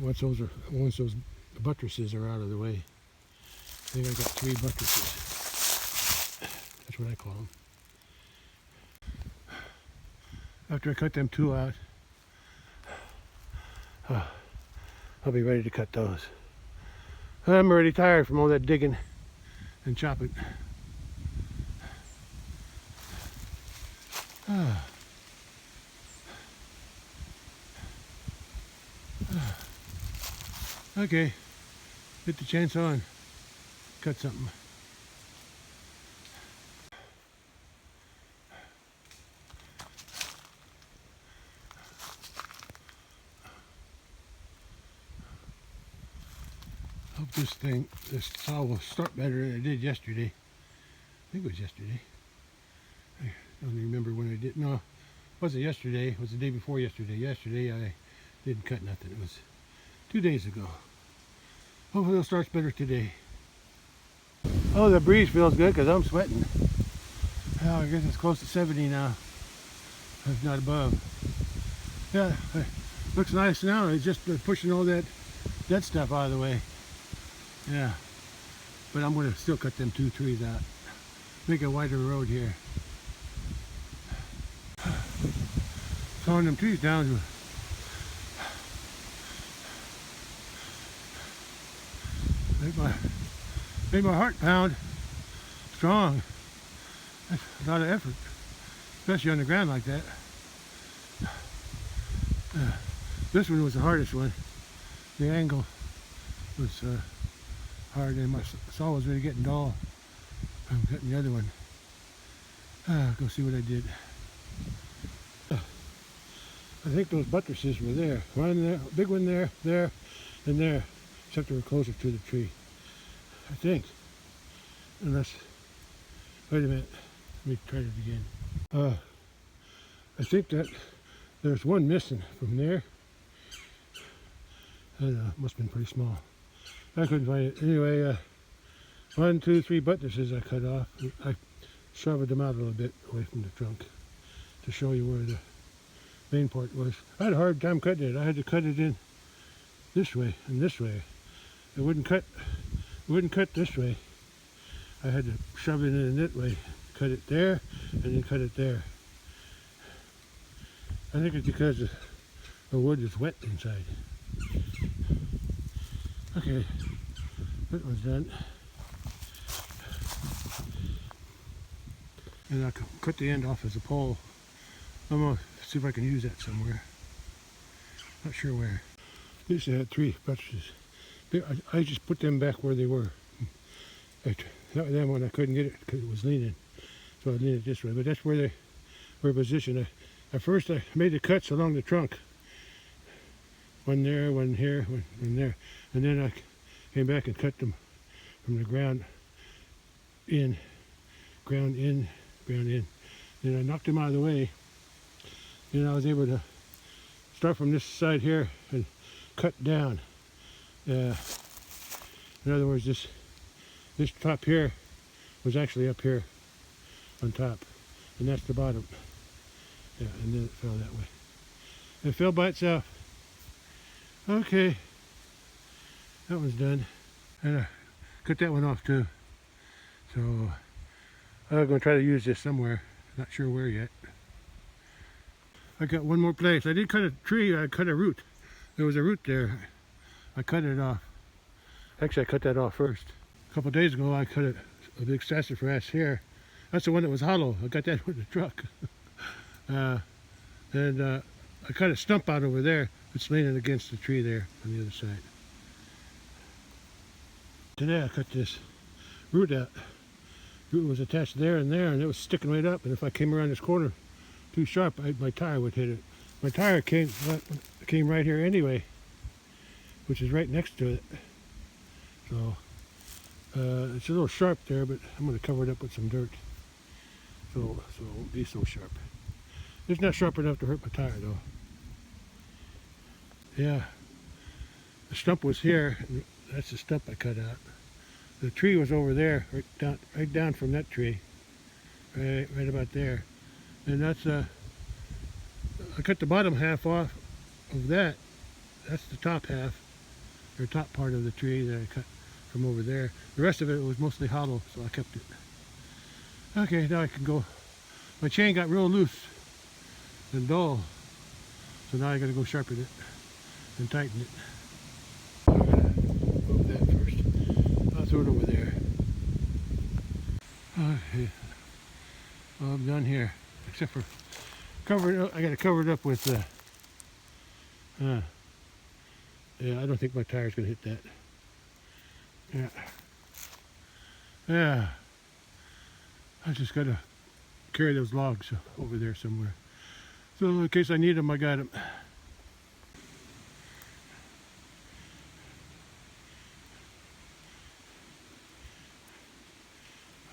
Once those buttresses are out of the way. I think I got 3 buttresses. That's what I call them. After I cut them 2 out, I'll be ready to cut those. I'm already tired from all that digging and chopping. Okay, hit the chainsaw and cut something. Hope this saw will start better than it did yesterday. I think it was yesterday. I don't even remember when I did. No, it wasn't yesterday. It was the day before yesterday. Yesterday I didn't cut nothing. It was 2 days ago. Hopefully it starts better today. Oh, the breeze feels good because I'm sweating. Oh, I guess it's close to 70 now, if not above. Yeah, looks nice now. It's just pushing all that dead stuff out of the way. Yeah, but I'm going to still cut them 2 trees out. Make a wider road here. Sawing them trees down. Make my heart pound strong. That's a lot of effort, especially on the ground like that. This one was the hardest one. The angle was hard, and my saw was really getting dull. I'm cutting the other one. Go see what I did. I think those buttresses were there. One there, big one there, there, and there. Except they were closer to the tree. I think. Unless, wait a minute. Let me try it again. I think that there's one missing from there. And must have been pretty small. I couldn't find it. Anyway, 1, 2, 3 buttresses I cut off. I shoved them out a little bit away from the trunk to show you where the main part was. I had a hard time cutting it. I had to cut it in this way and this way. It wouldn't cut this way. I had to shove it in that way. Cut it there and then cut it there. I think it's because the wood is wet inside. Okay, that one's done. And I cut the end off as a pole. I'm going to see if I can use that somewhere. Not sure where. These had 3 buttresses. I just put them back where they were. That one I couldn't get it because it was leaning. So I leaned it this way. But that's where they were positioned. At first I made the cuts along the trunk. One there, one here, one there. And then I came back and cut them from the ground in, ground in, ground in. Then I knocked them out of the way. Then I was able to start from this side here and cut down. In other words, this top here was actually up here on top, and that's the bottom. Yeah, and then it fell that way. It fell by itself. Okay, that one's done. And I cut that one off too. So I'm going to try to use this somewhere. Not sure where yet. I got one more place. I did cut a tree. I cut a root. There was a root there. I cut it off. Actually, I cut that off first. A couple of days ago, I cut a big sassafras here. That's the one that was hollow. I got that with the truck. And I cut a stump out over there. It's leaning against the tree there on the other side. Today I cut this root out. Root was attached there, and it was sticking right up. And if I came around this corner too sharp, my tire would hit it. My tire came right here anyway, which is right next to it. So it's a little sharp there, but I'm going to cover it up with some dirt, so it won't be so sharp. It's not sharp enough to hurt my tire though. Yeah, the stump was here. And that's the stump I cut out. The tree was over there, right down from that tree, right about there. And that's I cut the bottom half off of that. That's the top half, or top part of the tree that I cut from over there. The rest of it was mostly hollow, so I kept it. Okay, now I can go. My chain got real loose and dull, so now I got to go sharpen it and tighten it. I'm gonna move that first. I'll throw it over there. Okay, well, I'm done here, except for cover it up. I got to cover it up with. Yeah, I don't think my tire's gonna hit that. Yeah. I just got to carry those logs over there somewhere. So in case I need them, I got them.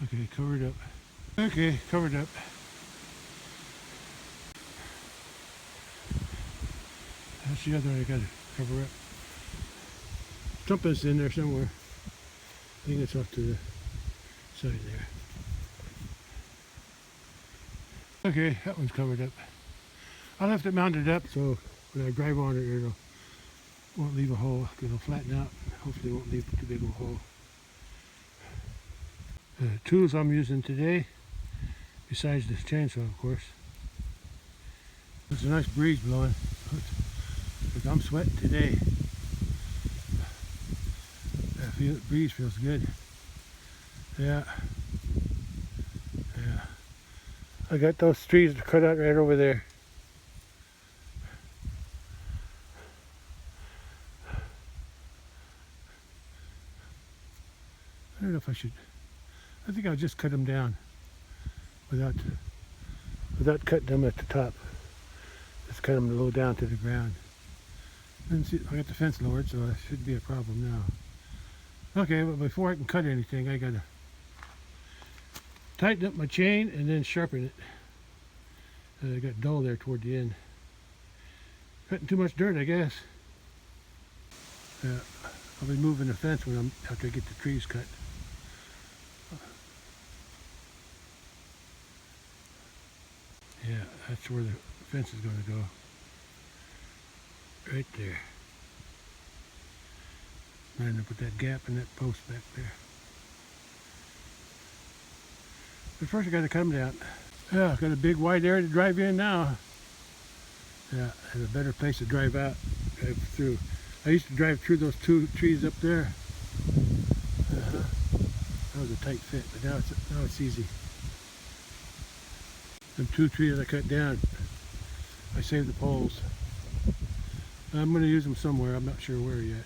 Okay, covered up. Okay, covered up. That's the other one I got to cover up. Something's in there somewhere. I think it's off to the side there. Okay, that one's covered up. I left it mounted up so when I drive on it, won't leave a hole. It'll flatten out. Hopefully it won't leave too big of a hole. The tools I'm using today, besides this chainsaw of course. There's a nice breeze blowing. I'm sweating today. The breeze feels good. Yeah. I got those trees cut out right over there. I don't know if I should. I think I'll just cut them down without cutting them at the top. Just cut them low down to the ground. And see, I got the fence lowered, so that shouldn't be a problem now. Okay, but before I can cut anything, I gotta tighten up my chain and then sharpen it. It got dull there toward the end. Cutting too much dirt, I guess. I'll be moving the fence after I get the trees cut. Yeah, that's where the fence is going to go. Right there. Line up with that gap and that post back there. But first I got to cut them down. Yeah, I've got a big wide area to drive in now. Yeah, and a better place to drive through. I used to drive through those two trees up there. That was a tight fit, but now it's easy. Them two trees I cut down, I saved the poles. I'm going to use them somewhere. I'm not sure where yet.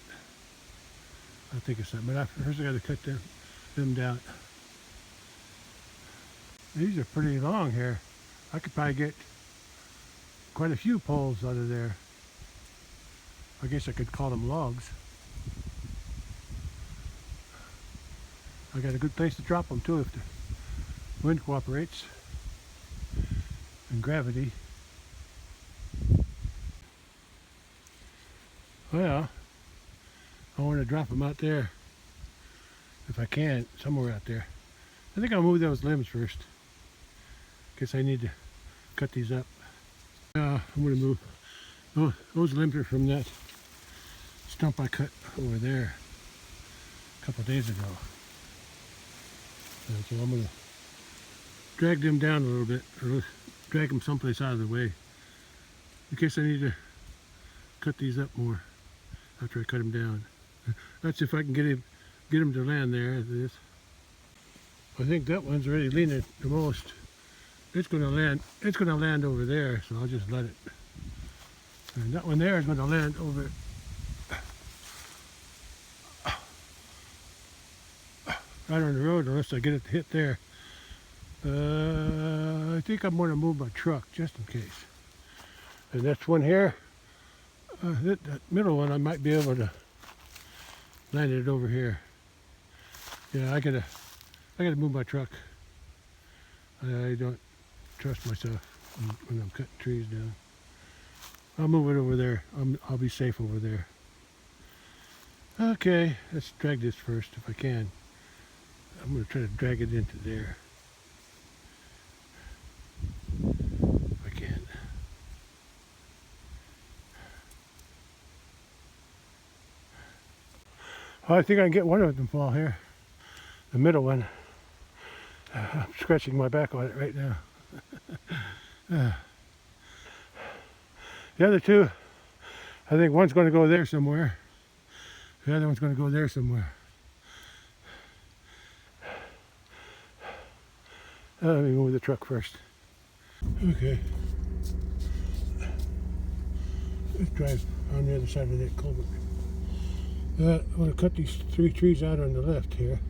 I think it's not, but first I got to cut them down. These are pretty long here. I could probably get quite a few poles out of there. I guess I could call them logs. I got a good place to drop them too if the wind cooperates and gravity. Well, I want to drop them out there if I can, somewhere out there. I think I'll move those limbs first. Guess I need to cut these up. I'm going to move. Those limbs are from that stump I cut over there a couple of days ago. And so I'm going to drag them down a little bit, or drag them someplace out of the way, in case I need to cut these up more after I cut them down. That's if I can get them to land there. This. I think that one's already leaning the most. It's gonna land. It's gonna land over there, so I'll just let it. And that one there is gonna land over right on the road, unless I get it to hit there. I think I'm gonna move my truck just in case. And that's one here. That middle one, I might be able to land it over here. Yeah, I gotta move my truck. I don't trust myself when I'm cutting trees down. I'll move it over there. I'll be safe over there. Okay, let's drag this first if I can. I'm going to try to drag it into there. If I can. Oh, I think I can get one of them fall here. The middle one. I'm scratching my back on it right now. The other two, I think one's going to go there somewhere. The other one's going to go there somewhere. Let me move the truck first. Okay. Let's drive on the other side of that culvert. I want to cut these 3 trees out on the left here.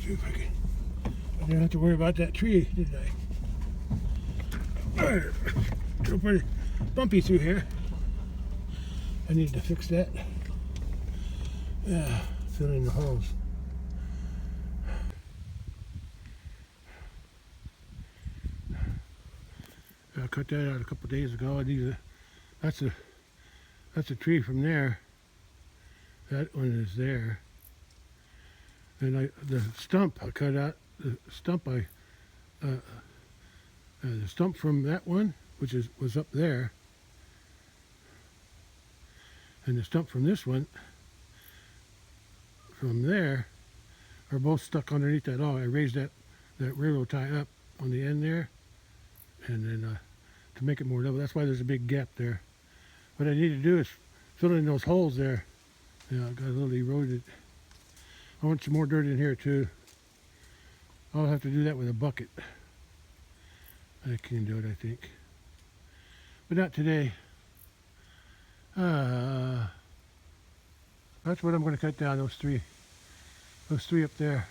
See if I can. I didn't have to worry about that tree, did I? Alright, it's pretty bumpy through here. I need to fix that. Yeah, fill in the holes. I cut that out a couple days ago. That's a tree from there. That one is there. And the stump I cut out. The stump the stump from that one, which was up there, and the stump from this one, from there, are both stuck underneath that log. I raised that railroad tie up on the end there, and then to make it more level. That's why there's a big gap there. What I need to do is fill in those holes there. Yeah, I got a little eroded. I want some more dirt in here too. I'll have to do that with a bucket. I can do it, I think. But not today. That's what I'm going to cut down, those three up there.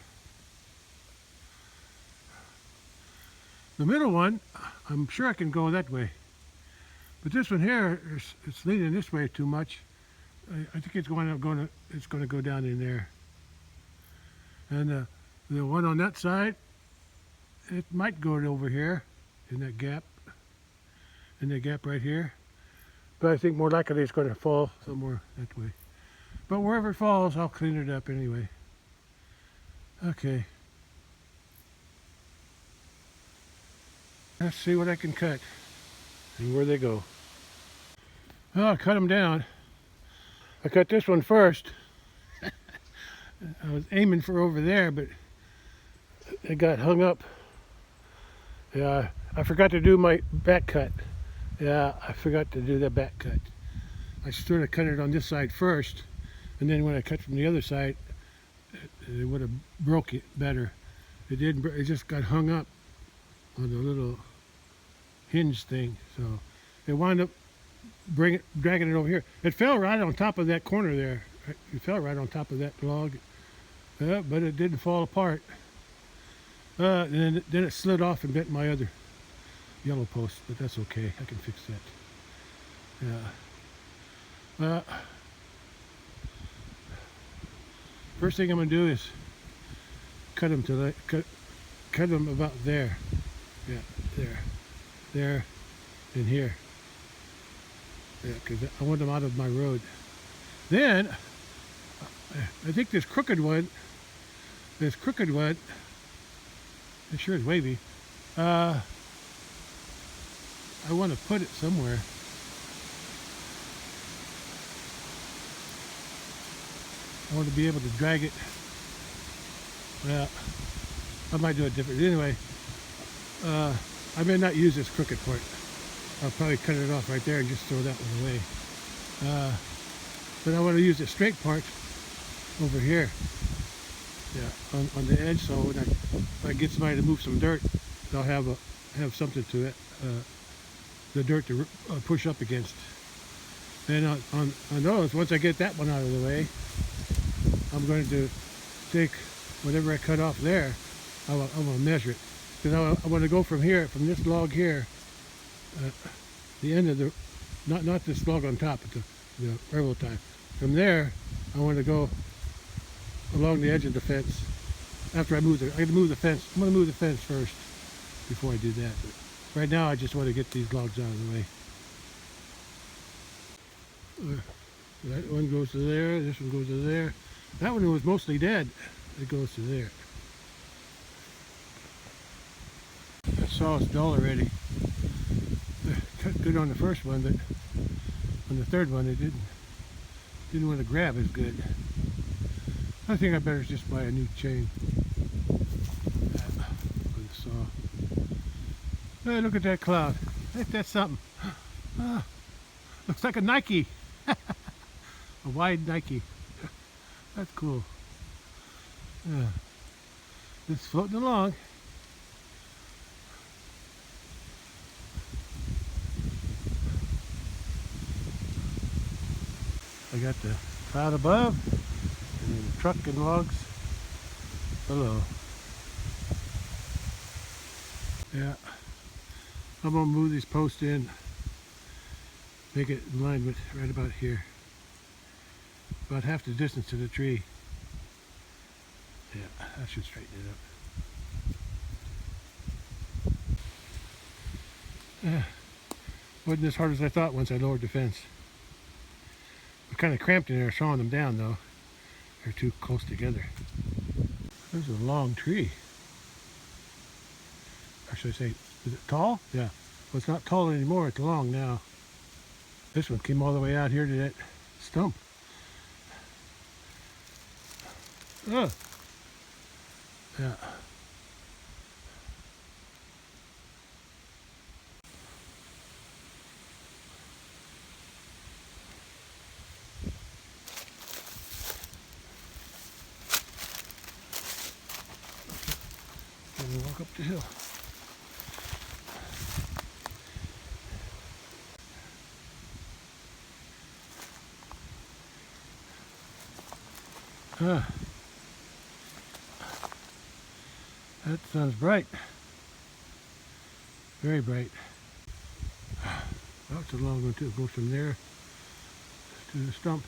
The middle one, I'm sure I can go that way. But this one here, it's leaning this way too much. I think it's going to go down in there. And the one on that side, it might go over here in that gap right here. But I think more likely it's going to fall somewhere that way. But wherever it falls, I'll clean it up anyway. Okay. Let's see what I can cut and where they go. Well, I cut them down. I cut this one first. I was aiming for over there, but it got hung up. Yeah, I forgot to do my back cut. Yeah, I forgot to do the back cut. I sort of cut it on this side first, and then when I cut from the other side, it would have broke it better. It didn't. It just got hung up on the little hinge thing, so it wound up dragging it over here. It fell right on top of that corner there. It fell right on top of that log, but it didn't fall apart. And then it slid off and bent my other yellow post, but that's okay. I can fix that. Yeah. First thing I'm gonna do is cut them cut them about there. Yeah, there, and here. Yeah, because I want them out of my road. Then I think this crooked one, it sure is wavy. I want to put it somewhere. I want to be able to drag it Yeah, I might do it different. Anyway, I may not use this crooked part. I'll probably cut it off right there and just throw that one away. But I want to use the straight part over here. Yeah, on the edge, so when if I get somebody to move some dirt, they'll have something to it, the dirt to push up against. And on those, once I get that one out of the way, I'm going to take whatever I cut off there, I want to measure it. Because I want to go from here, from this log here, the end of the, not this log on top, but the railroad tie. From there, I want to go along the edge of the fence. After I got to move the fence. I'm going to move the fence first before I do that. But right now, I just want to get these logs out of the way. That one goes to there. This one goes to there. That one was mostly dead. It goes to there. That saw is dull already. Cut good on the first one, but on the third one, it didn't want to grab as good. I think I better just buy a new chain for the saw. Hey, look at that cloud. That's something. Looks like a Nike. A wide Nike. That's cool. Yeah. It's floating along. I got the cloud above and then the truck and logs below. Yeah, I'm gonna move these posts in, make it in line with right about here, about half the distance to the tree. Yeah, that should straighten it up. Yeah, wasn't as hard as I thought once I lowered the fence. I'm kind of cramped in there sawing them down though. They're too close together. There's a long tree. Or should I say, is it tall? Yeah. Well, it's not tall anymore, it's long now. This one came all the way out here to that stump. Ugh. Yeah. And walk up the hill. That sun's bright. Very bright. That's a long one too. It goes from there to the stump.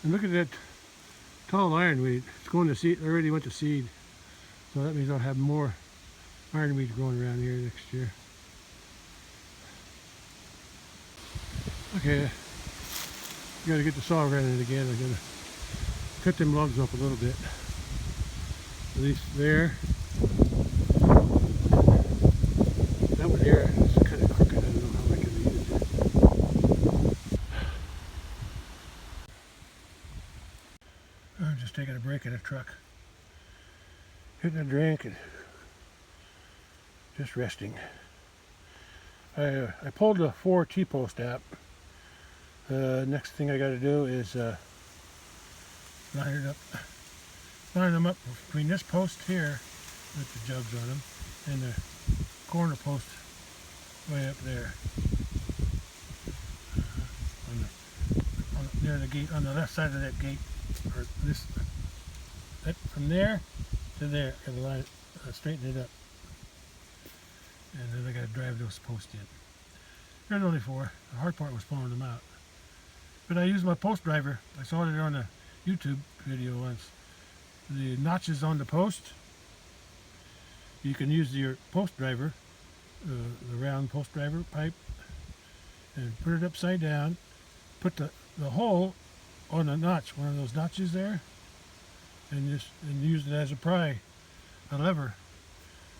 And look at that tall ironweed. It's going to seed. Already went to seed. So that means I'll have more ironweed growing around here next year. Okay, I gotta get the saw running again. I gotta cut them logs up a little bit. At least there. That one here is kind of crooked. I don't know how I can use it. I'm just taking a break in a truck. Getting a drink and just resting. I pulled the 4 T-post out. Next thing I got to do is line them up between this post here with the jugs on them and the corner post way up there near the gate, on the left side of that gate, or this, from there to there. I gotta line it, straighten it up, and then I gotta drive those posts in. There's only 4. The hard part was pulling them out. But I used my post driver. I saw it on a YouTube video once. The notches on the post, you can use your post driver, the round post driver pipe, and put it upside down, put the hole on a notch, one of those notches there, and use it as a pry, a lever.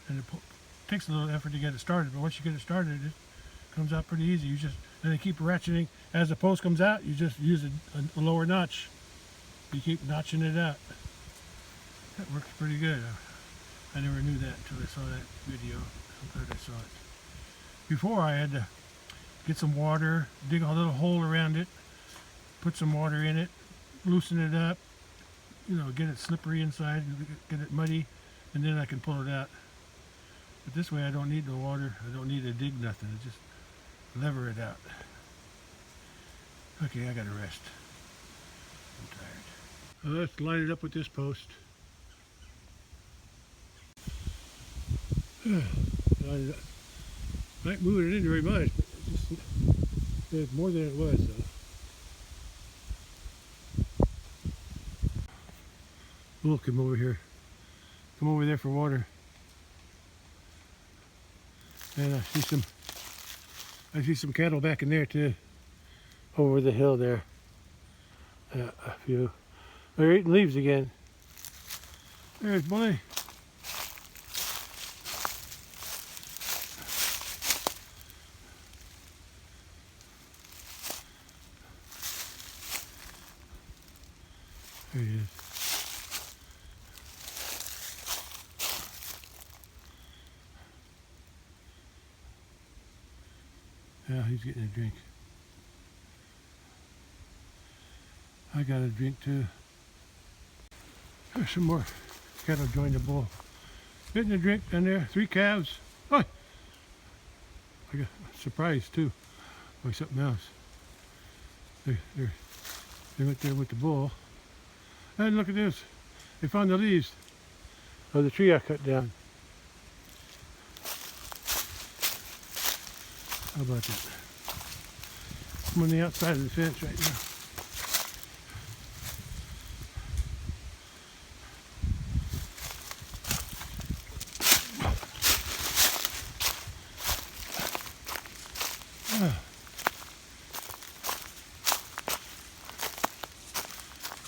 And it takes a little effort to get it started, but once you get it started, it comes out pretty easy. You just then keep ratcheting. As the post comes out, you just use a lower notch. You keep notching it out. That works pretty good. I never knew that until I saw that video. I'm glad I saw it. Before I had to get some water, dig a little hole around it, put some water in it, loosen it up, get it slippery inside, get it muddy, and then I can pull it out. But this way I don't need the water, I don't need to dig nothing, I just lever it out. Okay, I gotta rest. I'm tired. Well, let's line it up with this post. Line it up. Might move it in very much, but it's more than it was. So. We'll come over here. Come over there for water. And I see some cattle back in there too. Over the hill there. Yeah, a few. They're eating leaves again. There's Bully. There he is. Yeah, he's getting a drink. I got a drink too. There's some more cattle joined the bull. Getting a drink down there. 3 calves. Oh, I got surprised too by something else. They went there with the bull. And look at this. They found the leaves of the tree I cut down. How about that? I'm on the outside of the fence right now.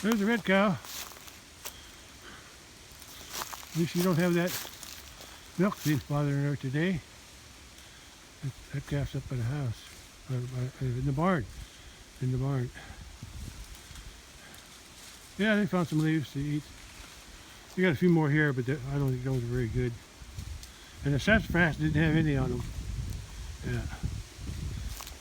There's a red cow. At least you don't have that milk thief bothering her today. That calf's up by the house, in the barn. In the barn. Yeah, they found some leaves to eat. They got a few more here, but I don't think those are very good. And the sassafras didn't have any on them. Yeah.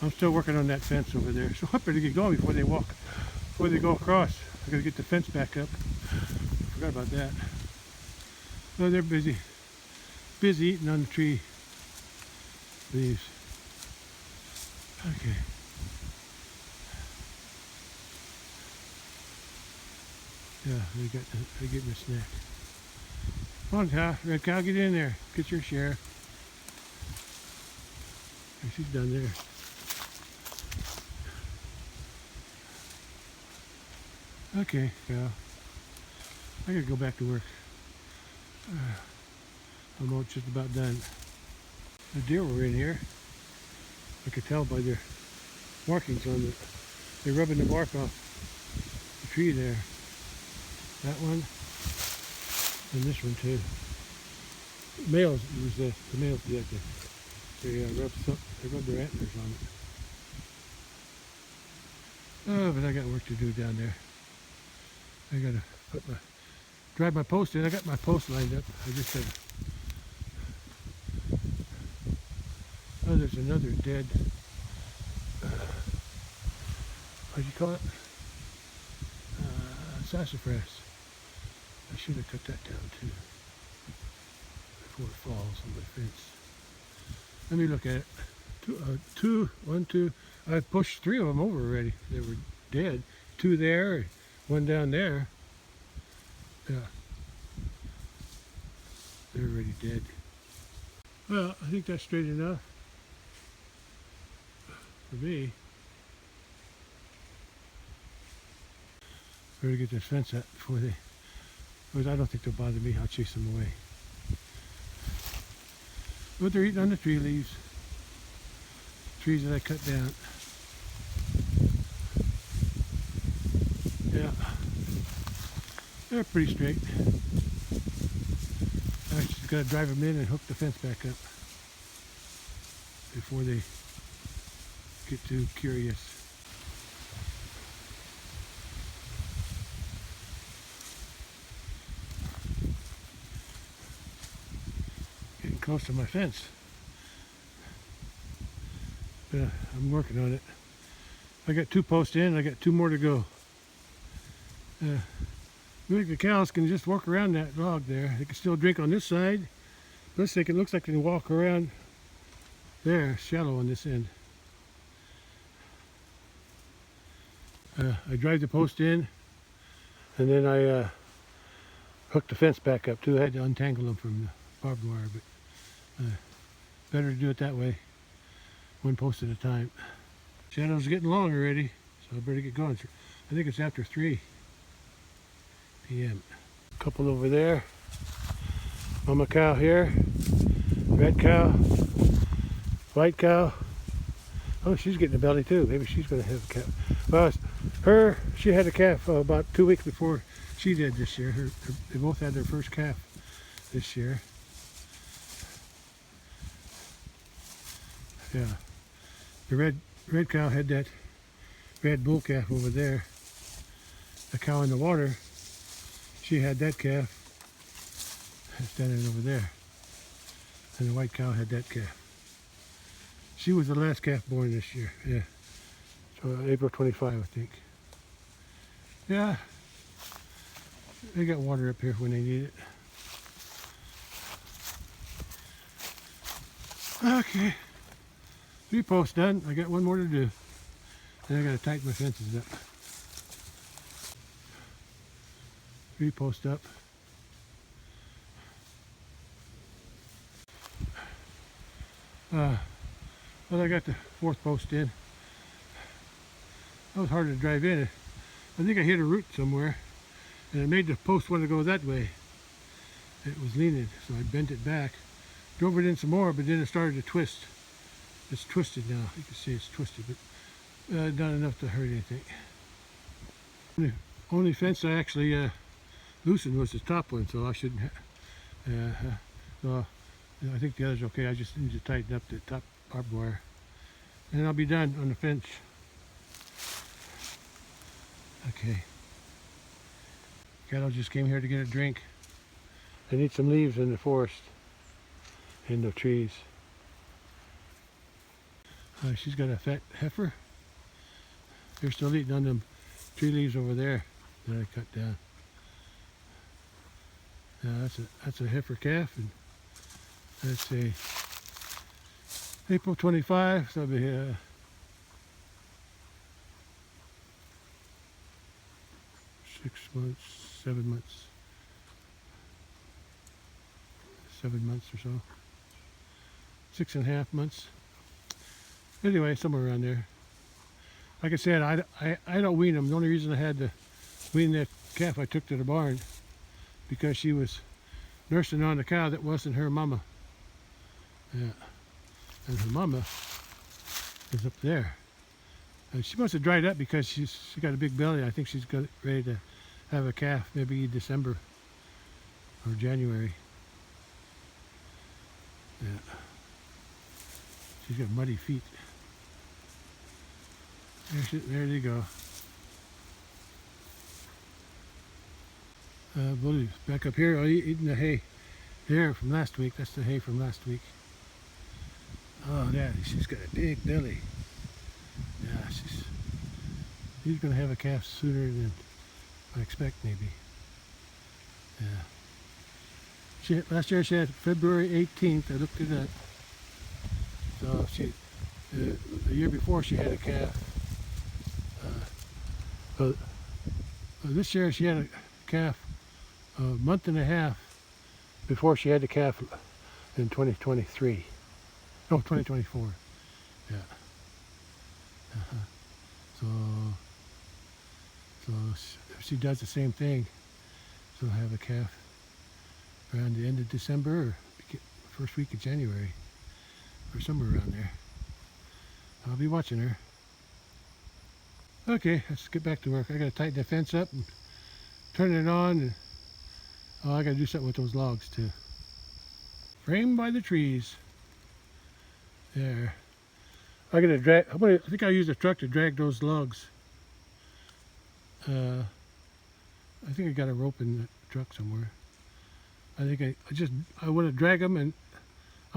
I'm still working on that fence over there, so I better get going before they go across. I gotta get the fence back up. Forgot about that. Oh, they're busy eating on the tree leaves. Okay. Yeah, they're getting a snack. Come on, cow, red cow, get in there. Get your share. Yeah, she's done there. Okay, cow. I gotta go back to work. I'm almost just about done. The deer were in here. I could tell by their markings on the. They're rubbing the bark off the tree there. That one and this one too. Males use the males do that. They rub their antlers on it. Oh, but I got work to do down there. I gotta drive my post in. I got my post lined up. I just gotta. Oh, there's another dead. What do you call it? Sassafras. I should have cut that down too before it falls on my fence. Let me look at it. One, two. I pushed 3 of them over already. They were dead. 2 there, 1 down there. Yeah, they're already dead. Well, I think that's straight enough for me. Better get this fence up before they. Because I don't think they'll bother me. I'll chase them away. But they're eating on the tree leaves. Trees that I cut down. Yeah. They're pretty straight. I just gotta drive them in and hook the fence back up before they get too curious. close to my fence. But I'm working on it. I got 2 posts in, I got 2 more to go. The cows can just walk around that log there. They can still drink on this side. Plus it looks like they can walk around there, shallow on this end. I drive the post in, and then I hooked the fence back up too. I had to untangle them from the barbed wire, but better to do it that way, 1 post at a time. Shadow's getting long already, so I better get going. I think it's after 3 p.m. Couple over there. Mama cow here. Red cow. White cow. Oh, she's getting a belly too. Maybe she's going to have a calf. Well, she had a calf about 2 weeks before she did this year. They both had their first calf this year. Yeah. The red cow had that red bull calf over there. The cow in the water, she had that calf standing over there. And the white cow had that calf. She was the last calf born this year, yeah. So April 25, I think. Yeah, they got water up here when they need it. Okay, 3 posts done. I got 1 more to do. Then I got to tighten my fences up. 3 posts up. Well, I got the 4th post in. That was hard to drive in. I think I hit a root somewhere, and it made the post want to go that way. It was leaning, so I bent it back. Drove it in some more, but then it started to twist. It's twisted now. You can see it's twisted, but not enough to hurt anything. The only fence I actually loosened was the top one, so I shouldn't so I think the other's okay. I just need to tighten up the top barbed wire. And I'll be done on the fence. Okay. Cattle just came here to get a drink. They need some leaves in the forest, in the trees. She's got a fat heifer. They're still eating on them tree leaves over there that I cut down. That's a heifer calf, and that's a April 25, so it'll be 6 months, 7 months, 7 months or so, 6.5 months. Anyway, somewhere around there. Like I said, I don't wean them. The only reason I had to wean that calf I took to the barn because she was nursing on a cow that wasn't her mama. Yeah. And her mama is up there. And she must have dried up because she got a big belly. I think she's ready to have a calf, maybe December or January. Yeah. She's got muddy feet. There they go. Bullies back up here, eating the hay there from last week. That's the hay from last week. Oh, yeah, she's got a big belly. Yeah, she's gonna have a calf sooner than I expect, maybe. Yeah. Last year she had February 18th. I looked it up. So the year before she had a calf. This year she had a calf a month and a half before she had the calf in 2023. No, 2024. Yeah. So if she does the same thing, she'll have a calf around the end of December or first week of January, or somewhere around there. I'll be watching her. Okay, let's get back to work. I gotta tighten the fence up and turn it on, and I gotta do something with those logs too. Framed by the trees. There. I think I'll use a truck to drag those logs. I think I got a rope in the truck somewhere. I think I want to drag them, and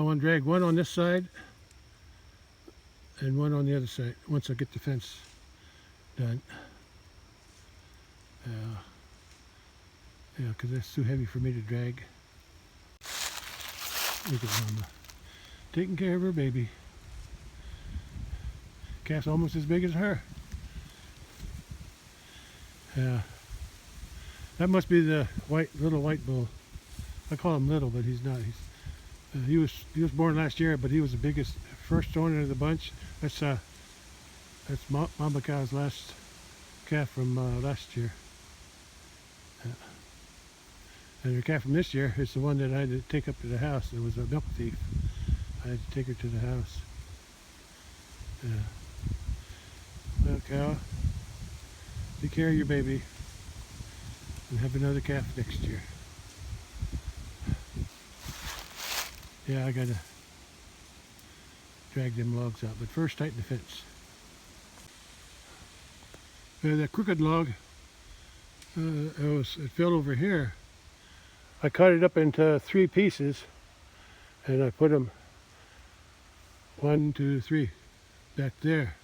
I want to drag one on this side and one on the other side once I get the fence done. Yeah, because that's too heavy for me to drag. Look at Mama taking care of her baby. Calf's almost as big as her. Yeah, that must be the little white bull. I call him little, but he's not. He was born last year, but he was the biggest, first owner of the bunch. That's Mama cow's last calf from last year. Yeah. And the calf from this year is the one that I had to take up to the house. It was a milk thief. I had to take her to the house. Yeah. Well, cow, take care of your baby and have another calf next year. Yeah, I gotta drag them logs out, but first tighten the fence. That crooked log, it fell over here. I cut it up into 3 pieces, and I put them 1, 2, 3 back there.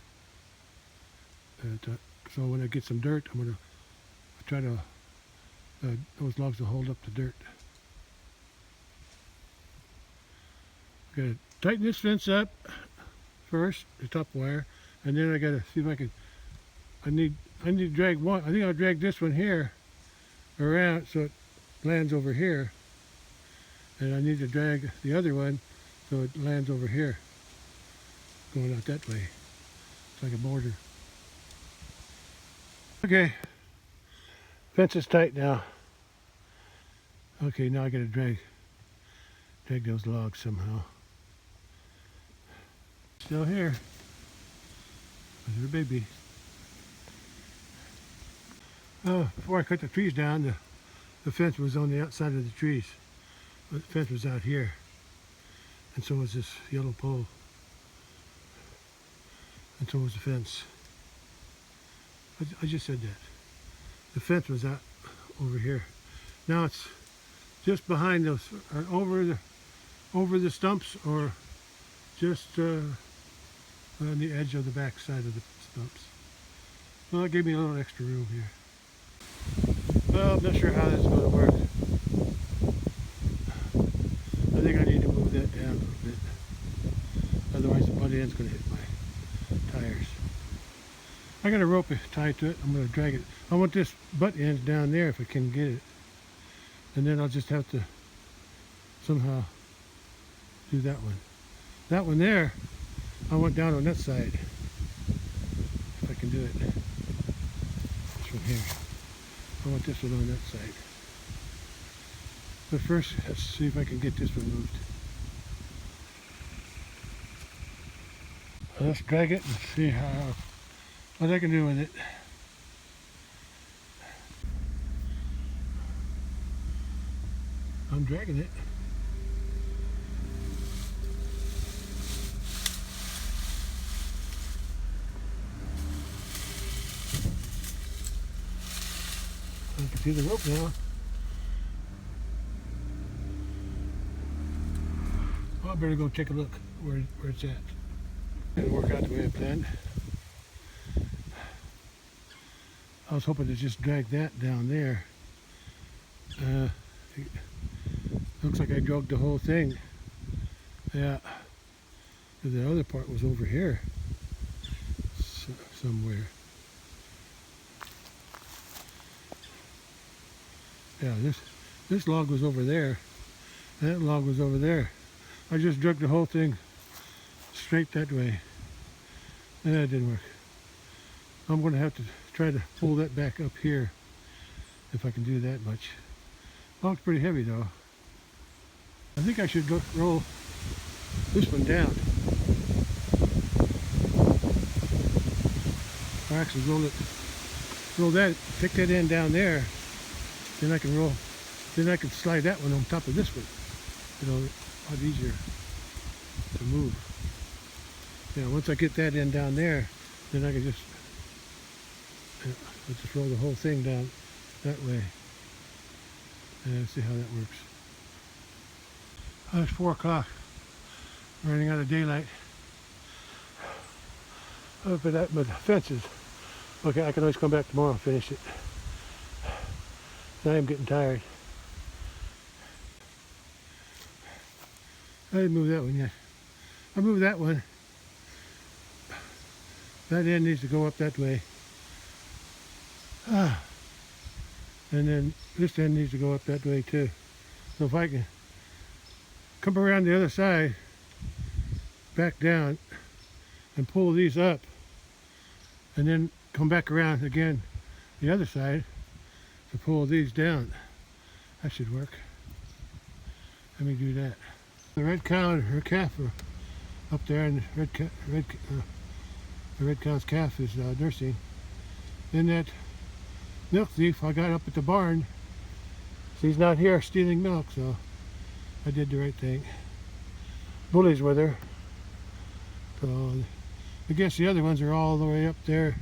So when I get some dirt, I'm gonna try to those logs will hold up the dirt. Gotta tighten this fence up first, the top wire, and then I gotta see if I can. I need to drag one. I think I'll drag this one here around so it lands over here, and I need to drag the other one so it lands over here, going out that way. It's like a border. Okay, fence is tight now. Okay, now I gotta drag those logs somehow. Still here. There's her baby. Before I cut the trees down, the fence was on the outside of the trees. The fence was out here. And so was this yellow pole. And so was the fence. I just said that. The fence was out over here. Now it's just behind those, or over the stumps, or just on the edge of the back side of the stumps. Well, that gave me a little extra room here. Well, I'm not sure how this is going to work. I think I need to move that down a little bit. Otherwise the butt end's going to hit my tires. I got a rope tied to it. I'm going to drag it. I want this butt end down there if I can get it. And then I'll just have to somehow do that one. That one there, I want down on that side. If I can do it. This one here. I want this one on that side. But first, let's see if I can get this one moved. Let's drag it and see what I can do with it. I'm dragging it. I can see the rope now. Well, I better go take a look where it's at. It'll work out the way I planned. I was hoping to just drag that down there. Looks like I dragged the whole thing. Yeah. The other part was over here somewhere. Yeah, this log was over there. That log was over there. I just dragged the whole thing straight that way. And that didn't work. I'm going to have to try to pull that back up here if I can do that much. Log's pretty heavy though. I think I should roll this one down. Or actually roll that, pick that end down there. Then I can slide that one on top of this one. It'll be a lot easier to move. Yeah, once I get that end down there, then I can just I'll just roll the whole thing down that way. And see how that works. It's 4 o'clock. Running out of daylight. Oh, but the fence is okay. I can always come back tomorrow and finish it. I am getting tired. I didn't move that one yet. I moved that one. That end needs to go up that way. And then this end needs to go up that way too. So if I can come around the other side, back down, and pull these up, and then come back around again the other side to pull these down. That should work. Let me do that. The red cow and her calf are up there, and the red cow's calf is nursing. Then that milk thief I got up at the barn, she's not here stealing milk, so I did the right thing. Bully's with her. So I guess the other ones are all the way up there,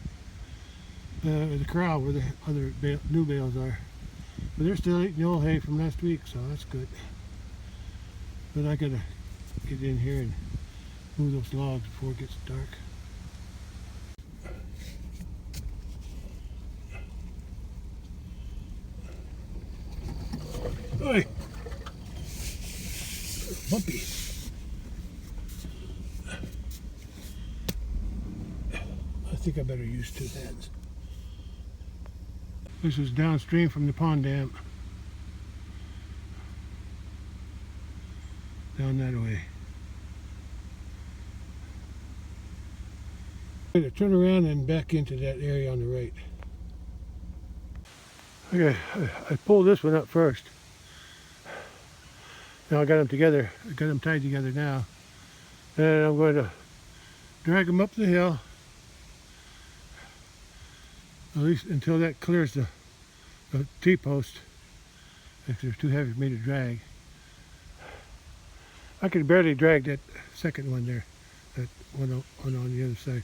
the corral where the other new bales are. But they're still eating the old hay from last week, so that's good. But I gotta get in here and move those logs before it gets dark. Oi! Bumpy. I think I better use two hands. This is downstream from the pond dam. Down that way. I'm going to turn around and back into that area on the right. Okay, I pulled this one up first. Now I got them together. I got them tied together now. And I'm going to drag them up the hill, at least until that clears the T-post, if they're too heavy for me to drag. I could barely drag that second one there, that one on the other side.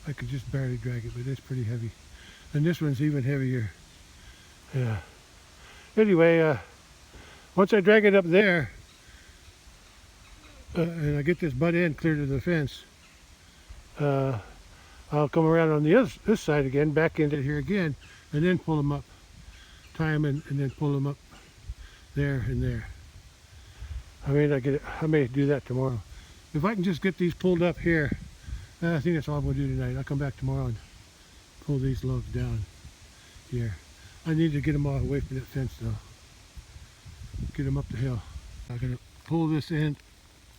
I could just barely drag it, but it's pretty heavy. And this one's even heavier. Yeah. Anyway, once I drag it up there, and I get this butt end clear to the fence, I'll come around on this side again, back into here again, and then pull them up. Tie them in, and then pull them up there and there. I may do that tomorrow. If I can just get these pulled up here, I think that's all I'm going to do tonight. I'll come back tomorrow and pull these logs down here. I need to get them all away from that fence though. Get them up the hill. I'm going to pull this end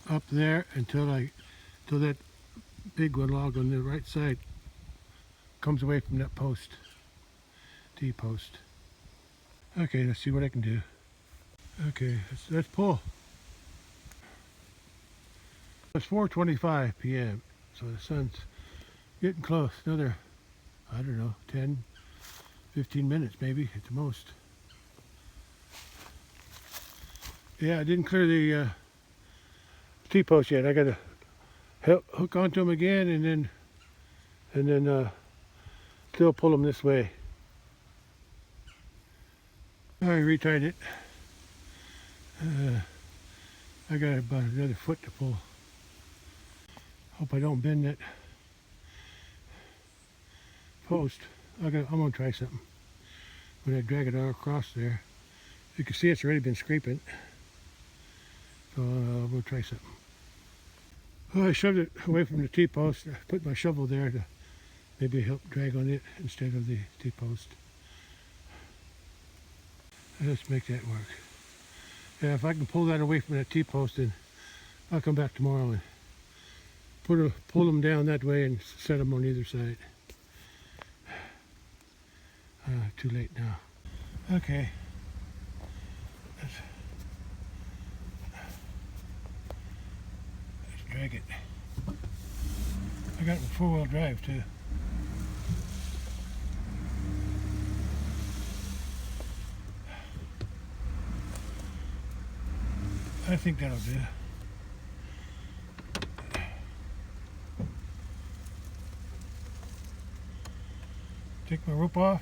up there until that big one log on the right side comes away from that post, T-post. Okay, let's see what I can do. Okay, let's pull. It's 4:25 p.m. so the sun's getting close. Another, I don't know, 10, 15 minutes maybe at the most. Yeah, I didn't clear the T-post yet. I got to hook onto them again and then still pull them this way. I retied it. I got about another foot to pull. Hope I don't bend that post. I'm gonna try something. When I drag it all across there, you can see it's already been scraping. So we'll try something. Well, I shoved it away from the T-post. I put my shovel there to maybe help drag on it instead of the T-post. Let's make that work. Yeah, if I can pull that away from that T-post, then I'll come back tomorrow and pull them down that way and set them on either side. Too late now. Okay. Let's drag it. I got it with four-wheel drive too. I think that'll do. Take my rope off,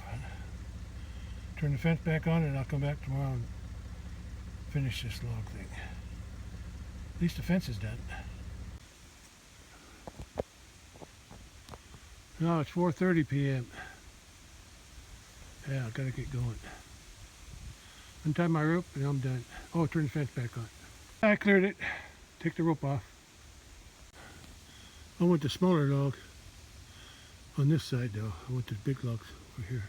turn the fence back on, and I'll come back tomorrow and finish this log thing. At least the fence is done. Now it's 4:30 p.m. Yeah, I gotta get going. Untie my rope and I'm done. Oh, turn the fence back on. I cleared it. Take the rope off. I want the smaller log on this side though. I want the big logs over here.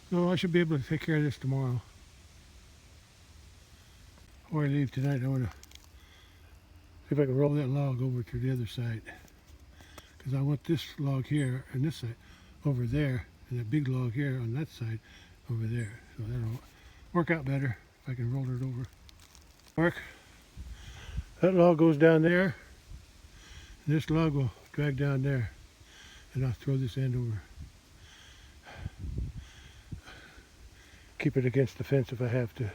No, I should be able to take care of this tomorrow. Before I leave tonight, I want to see if I can roll that log over to the other side. Because I want this log here and this side over there, and that big log here on that side over there. So that'll work out better if I can roll it over. Work. That log goes down there, and this log will drag down there, and I'll throw this end over. Keep it against the fence if I have to.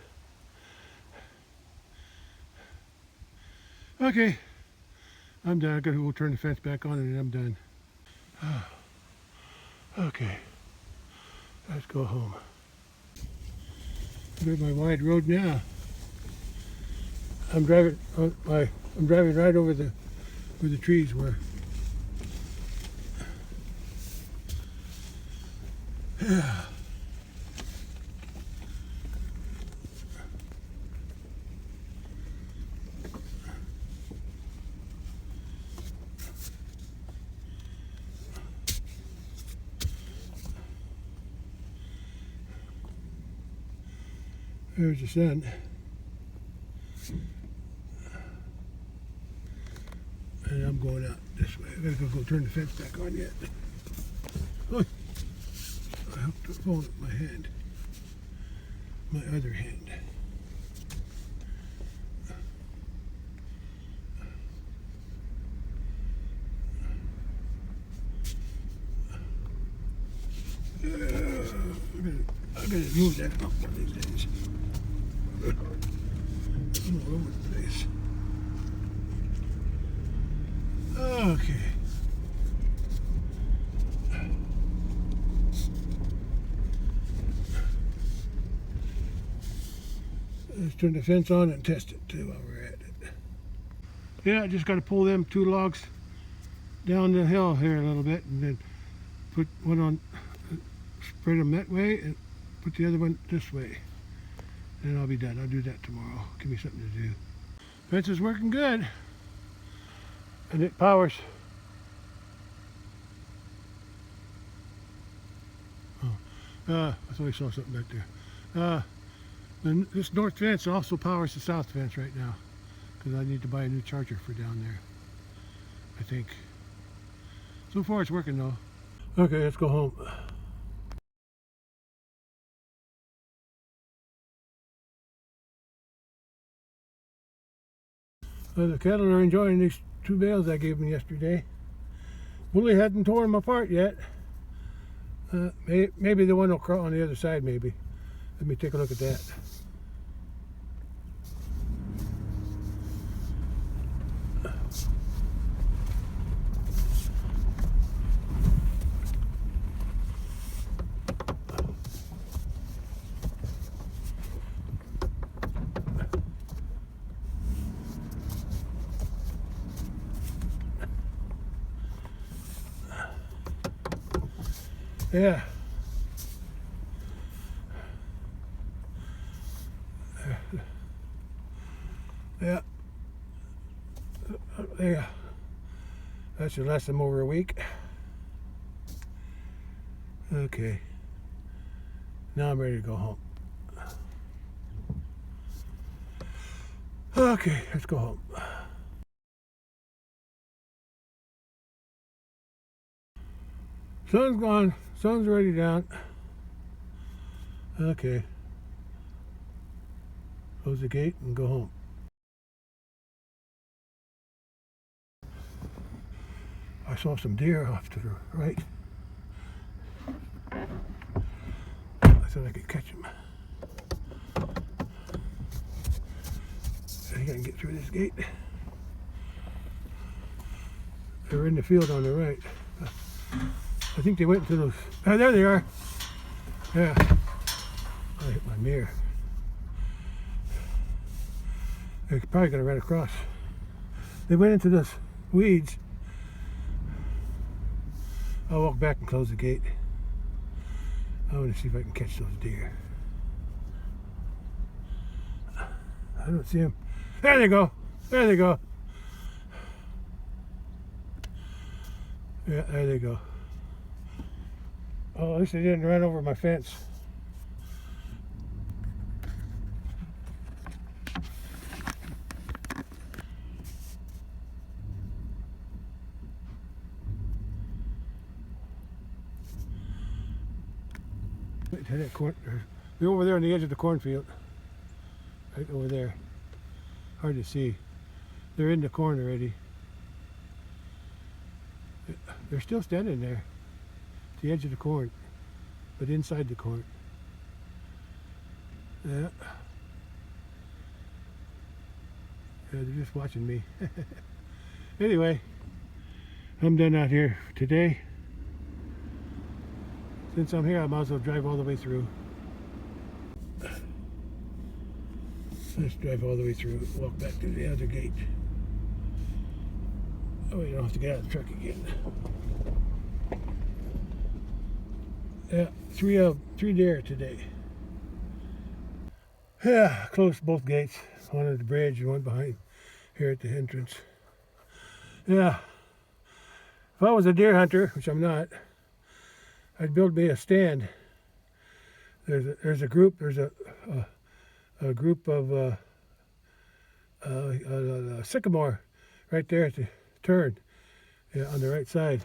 Okay, I'm done. I gotta go turn the fence back on and then I'm done. Okay, let's go home. There's my wide road now. I'm driving right over where the trees were. Yeah. There's the sun. And I'm going out this way. I gotta go turn the fence back on yet. Oh, I have to hold up my hand. My other hand. I gotta move that up one of these days. I'm all over the place. Okay. Let's turn the fence on and test it too while we're at it. Yeah, I just got to pull them 2 logs down the hill here a little bit and then put one on, spread them that way and put the other one this way. And I'll be done. I'll do that tomorrow. Give me something to do. Fence is working good. And it powers. I thought I saw something back there. This north fence also powers the south fence right now. Because I need to buy a new charger for down there. I think. So far it's working though. Okay, let's go home. The cattle are enjoying these 2 bales I gave them yesterday. Bully hadn't torn them apart yet. Maybe the one will crawl on the other side, maybe. Let me take a look at that. Yeah. Yeah. Yeah. That should last them over a week. Okay. Now I'm ready to go home. Okay, let's go home. Sun's gone. Sun's already down. Okay. Close the gate and go home. I saw some deer off to the right. I thought I could catch them. I think I can get through this gate. They were in the field on the right. I think they went to those. Oh, there they are. Yeah. I hit my mirror. They're probably going to run across. They went into those weeds. I'll walk back and close the gate. I want to see if I can catch those deer. I don't see them. There they go. There they go. Yeah, there they go. Oh, at least they didn't run over my fence. Wait, that corn. They're over there on the edge of the cornfield. Right over there. Hard to see. They're in the corn already. They're still standing there. At the edge of the corn. But inside the corn. Yeah. Yeah, they're just watching me. Anyway, I'm done out here today. Since I'm here, I might as well drive all the way through. Let's drive all the way through, walk back to the other gate. Oh, you don't have to get out of the truck again. Yeah, three deer today. Yeah, closed both gates. One at the bridge and one behind here at the entrance. Yeah, if I was a deer hunter, which I'm not, I'd build me a stand. There's a group of sycamore right there at the turn, yeah, on the right side,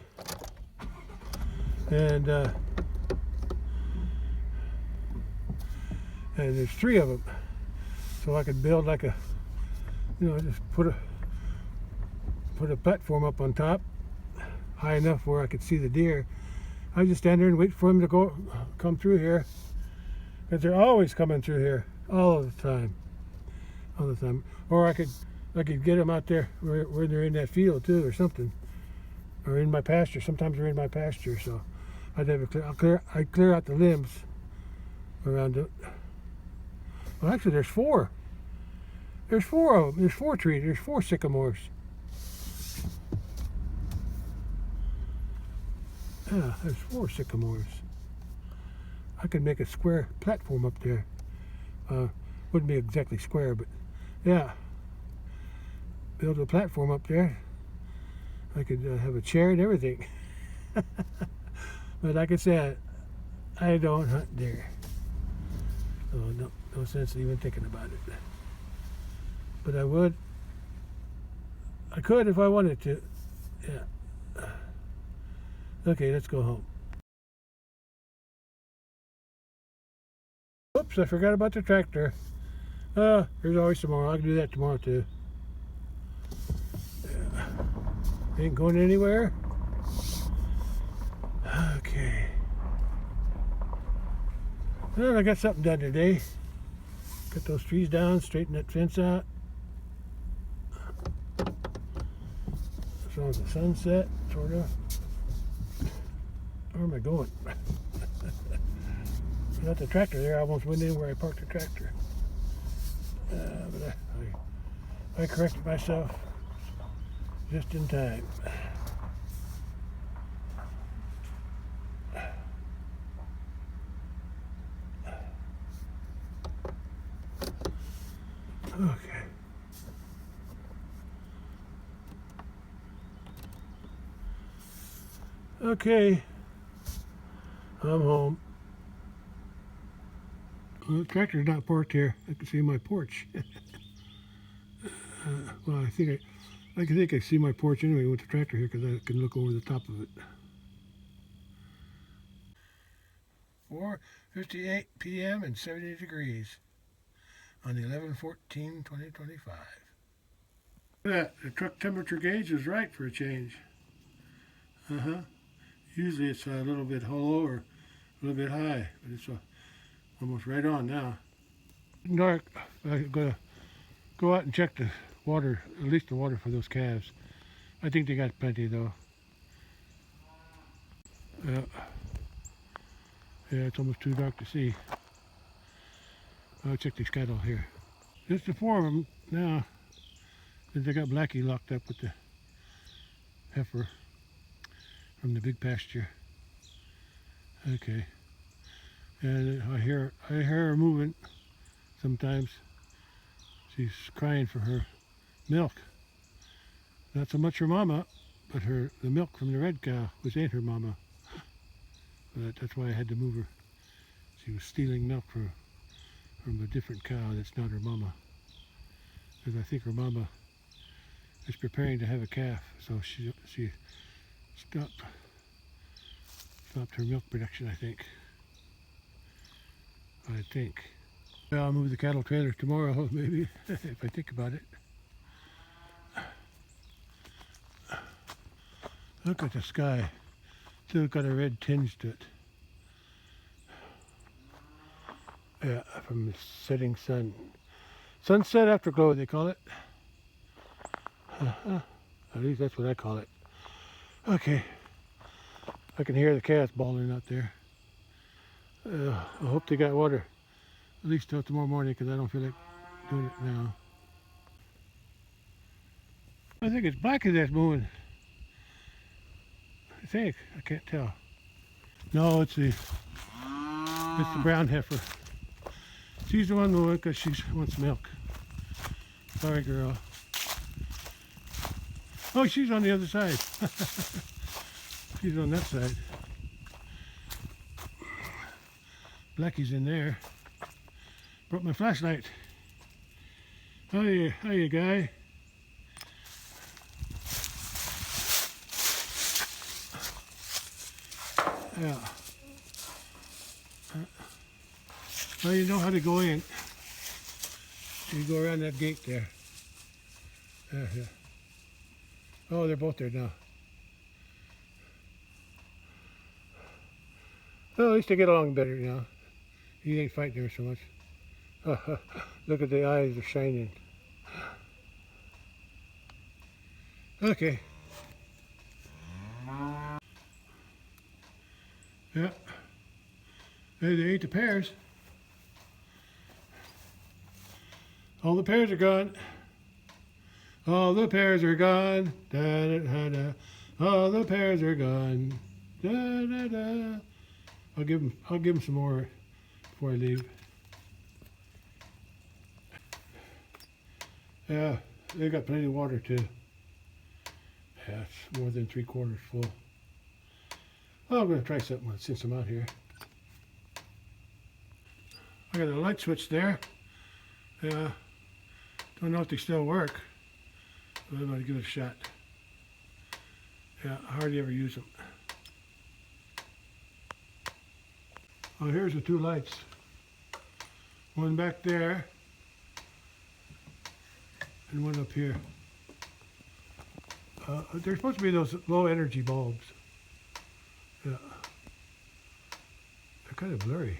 and there's three of them, so I could build like a, just put a platform up on top, high enough where I could see the deer. I just stand there and wait for them to come through here, because they're always coming through here, all the time. Or I could get them out there where they're in that field too, or something, or in my pasture. Sometimes they're in my pasture, so I'd clear out the limbs around it. Well, actually, there's four. There's four of them. There's four trees. There's four sycamores. Yeah, there's four sycamores. I could make a square platform up there. Wouldn't be exactly square, but yeah, build a platform up there. I could have a chair and everything. But like I said, I don't hunt deer, so no sense in even thinking about it. But I could if I wanted to. Yeah. Okay, let's go home. Oops, I forgot about the tractor. There's always tomorrow. I can do that tomorrow too. Yeah. Ain't going anywhere. Okay. Well, I got something done today. Cut those trees down, straighten that fence out. As long as the sunset, sort of. Where am I going? Got the tractor there. I almost went in where I parked the tractor. But I corrected myself just in time. Okay. Okay. I'm home. Well, the tractor's not parked here. I can see my porch. Well, I think I see my porch anyway with the tractor here, because I can look over the top of it. 4:58 p.m. and 70 degrees on the 11/14/2025. Yeah, the truck temperature gauge is right for a change. Usually it's a little bit low or a little bit high, but it's almost right on now. Dark. I'm gonna go out and check the water, at least the water for those calves. I think they got plenty though. Yeah, it's almost too dark to see. I'll check these cattle here. Just the four of them now. They got Blackie locked up with the heifer. from the big pasture. Okay. And I hear her moving sometimes. She's crying for her milk. Not so much her mama, but the milk from the red cow, which ain't her mama. But that's why I had to move her. She was stealing milk from a different cow that's not her mama. Because I think her mama is preparing to have a calf, so she stopped her milk production, I think. Yeah, I'll move the cattle trailer tomorrow, maybe, if I think about it. Look at the sky. Still got a red tinge to it. Yeah, from the setting sun. Sunset afterglow, they call it. At least that's what I call it. Okay. I can hear the cats bawling out there. I hope they got water. At least till tomorrow morning, because I don't feel like doing it now. I think it's Blackie that's moving. I think. I can't tell. No, it's the brown heifer. She's the one moving because she wants milk. Sorry, girl. Oh, she's on the other side. She's on that side. Blackie's in there. Brought my flashlight. Hiya, guy. Yeah. Well, you know how to go in. You go around that gate there. Yeah. Oh, they're both there now. Well, at least they get along better now. He ain't fighting her so much. Look at the eyes, they're shining. Okay. Yeah. Hey, they ate the pears. All the pears are gone. All the pears are gone. Da, da, da, da. All the pears are gone. Da, da, da. I'll give them some more before I leave. Yeah, they got plenty of water too. Yeah, it's more than 3/4 full. Well, I'm going to try something since I'm out here. I got a light switch there. Yeah, don't know if they still work, but I'm going to give it a shot. Yeah, I hardly ever use them. Oh, here's the two lights. One back there, and one up here. They're supposed to be those low energy bulbs. Yeah. They're kind of blurry.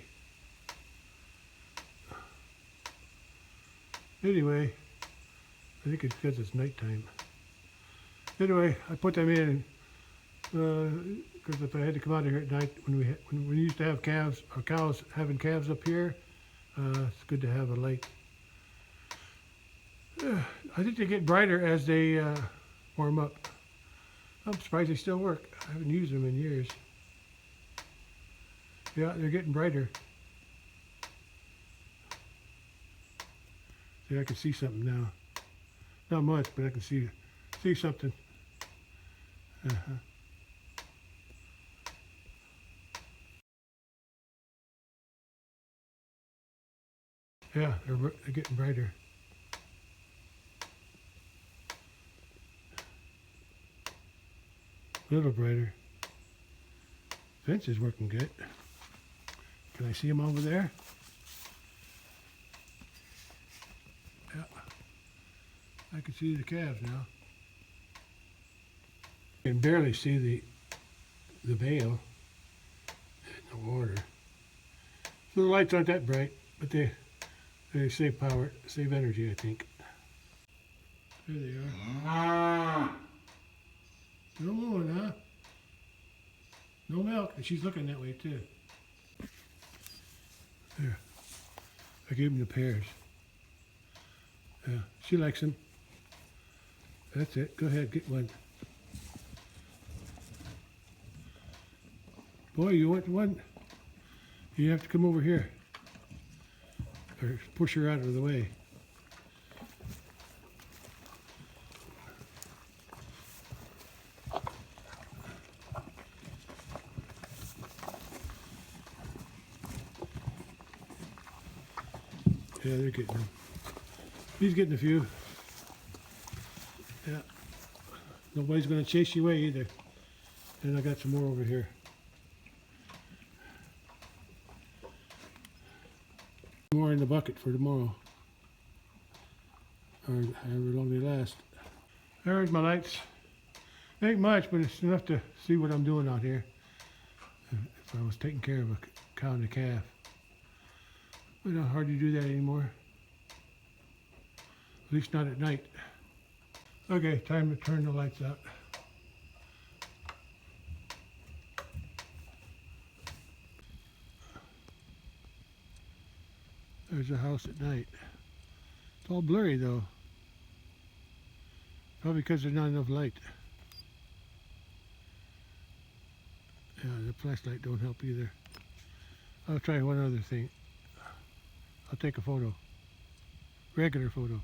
Anyway, I think it's because it's nighttime. Anyway, I put them in because if I had to come out here at night when we used to have calves or cows having calves up here, it's good to have a light. I think they get brighter as they warm up. I'm surprised they still work. I haven't used them in years. Yeah, they're getting brighter. See, I can see something now. Not much, but I can see something. Yeah, they're getting brighter. A little brighter. Fence is working good. Can I see them over there? Yeah. I can see the calves now. I can barely see the bale in the water. So the lights aren't that bright, but they save power, save energy, I think. There they are. No more, huh? No milk, and she's looking that way too. There. I gave them the pears. Yeah, she likes them. That's it. Go ahead, get one. Boy, you want one? You have to come over here. Or push her out of the way. Yeah, they're getting them. He's getting a few. Yeah. Nobody's going to chase you away either. And I got some more over here. More in the bucket for tomorrow. Or however long they last. There's my lights. Ain't much, but it's enough to see what I'm doing out here. If I was taking care of a cow and a calf. We don't hardly do that anymore. At least not at night. Okay, time to turn the lights out. There's a house at night. It's all blurry though. Probably because there's not enough light. Yeah, the flashlight don't help either. I'll try one other thing. I'll take a photo. Regular photo.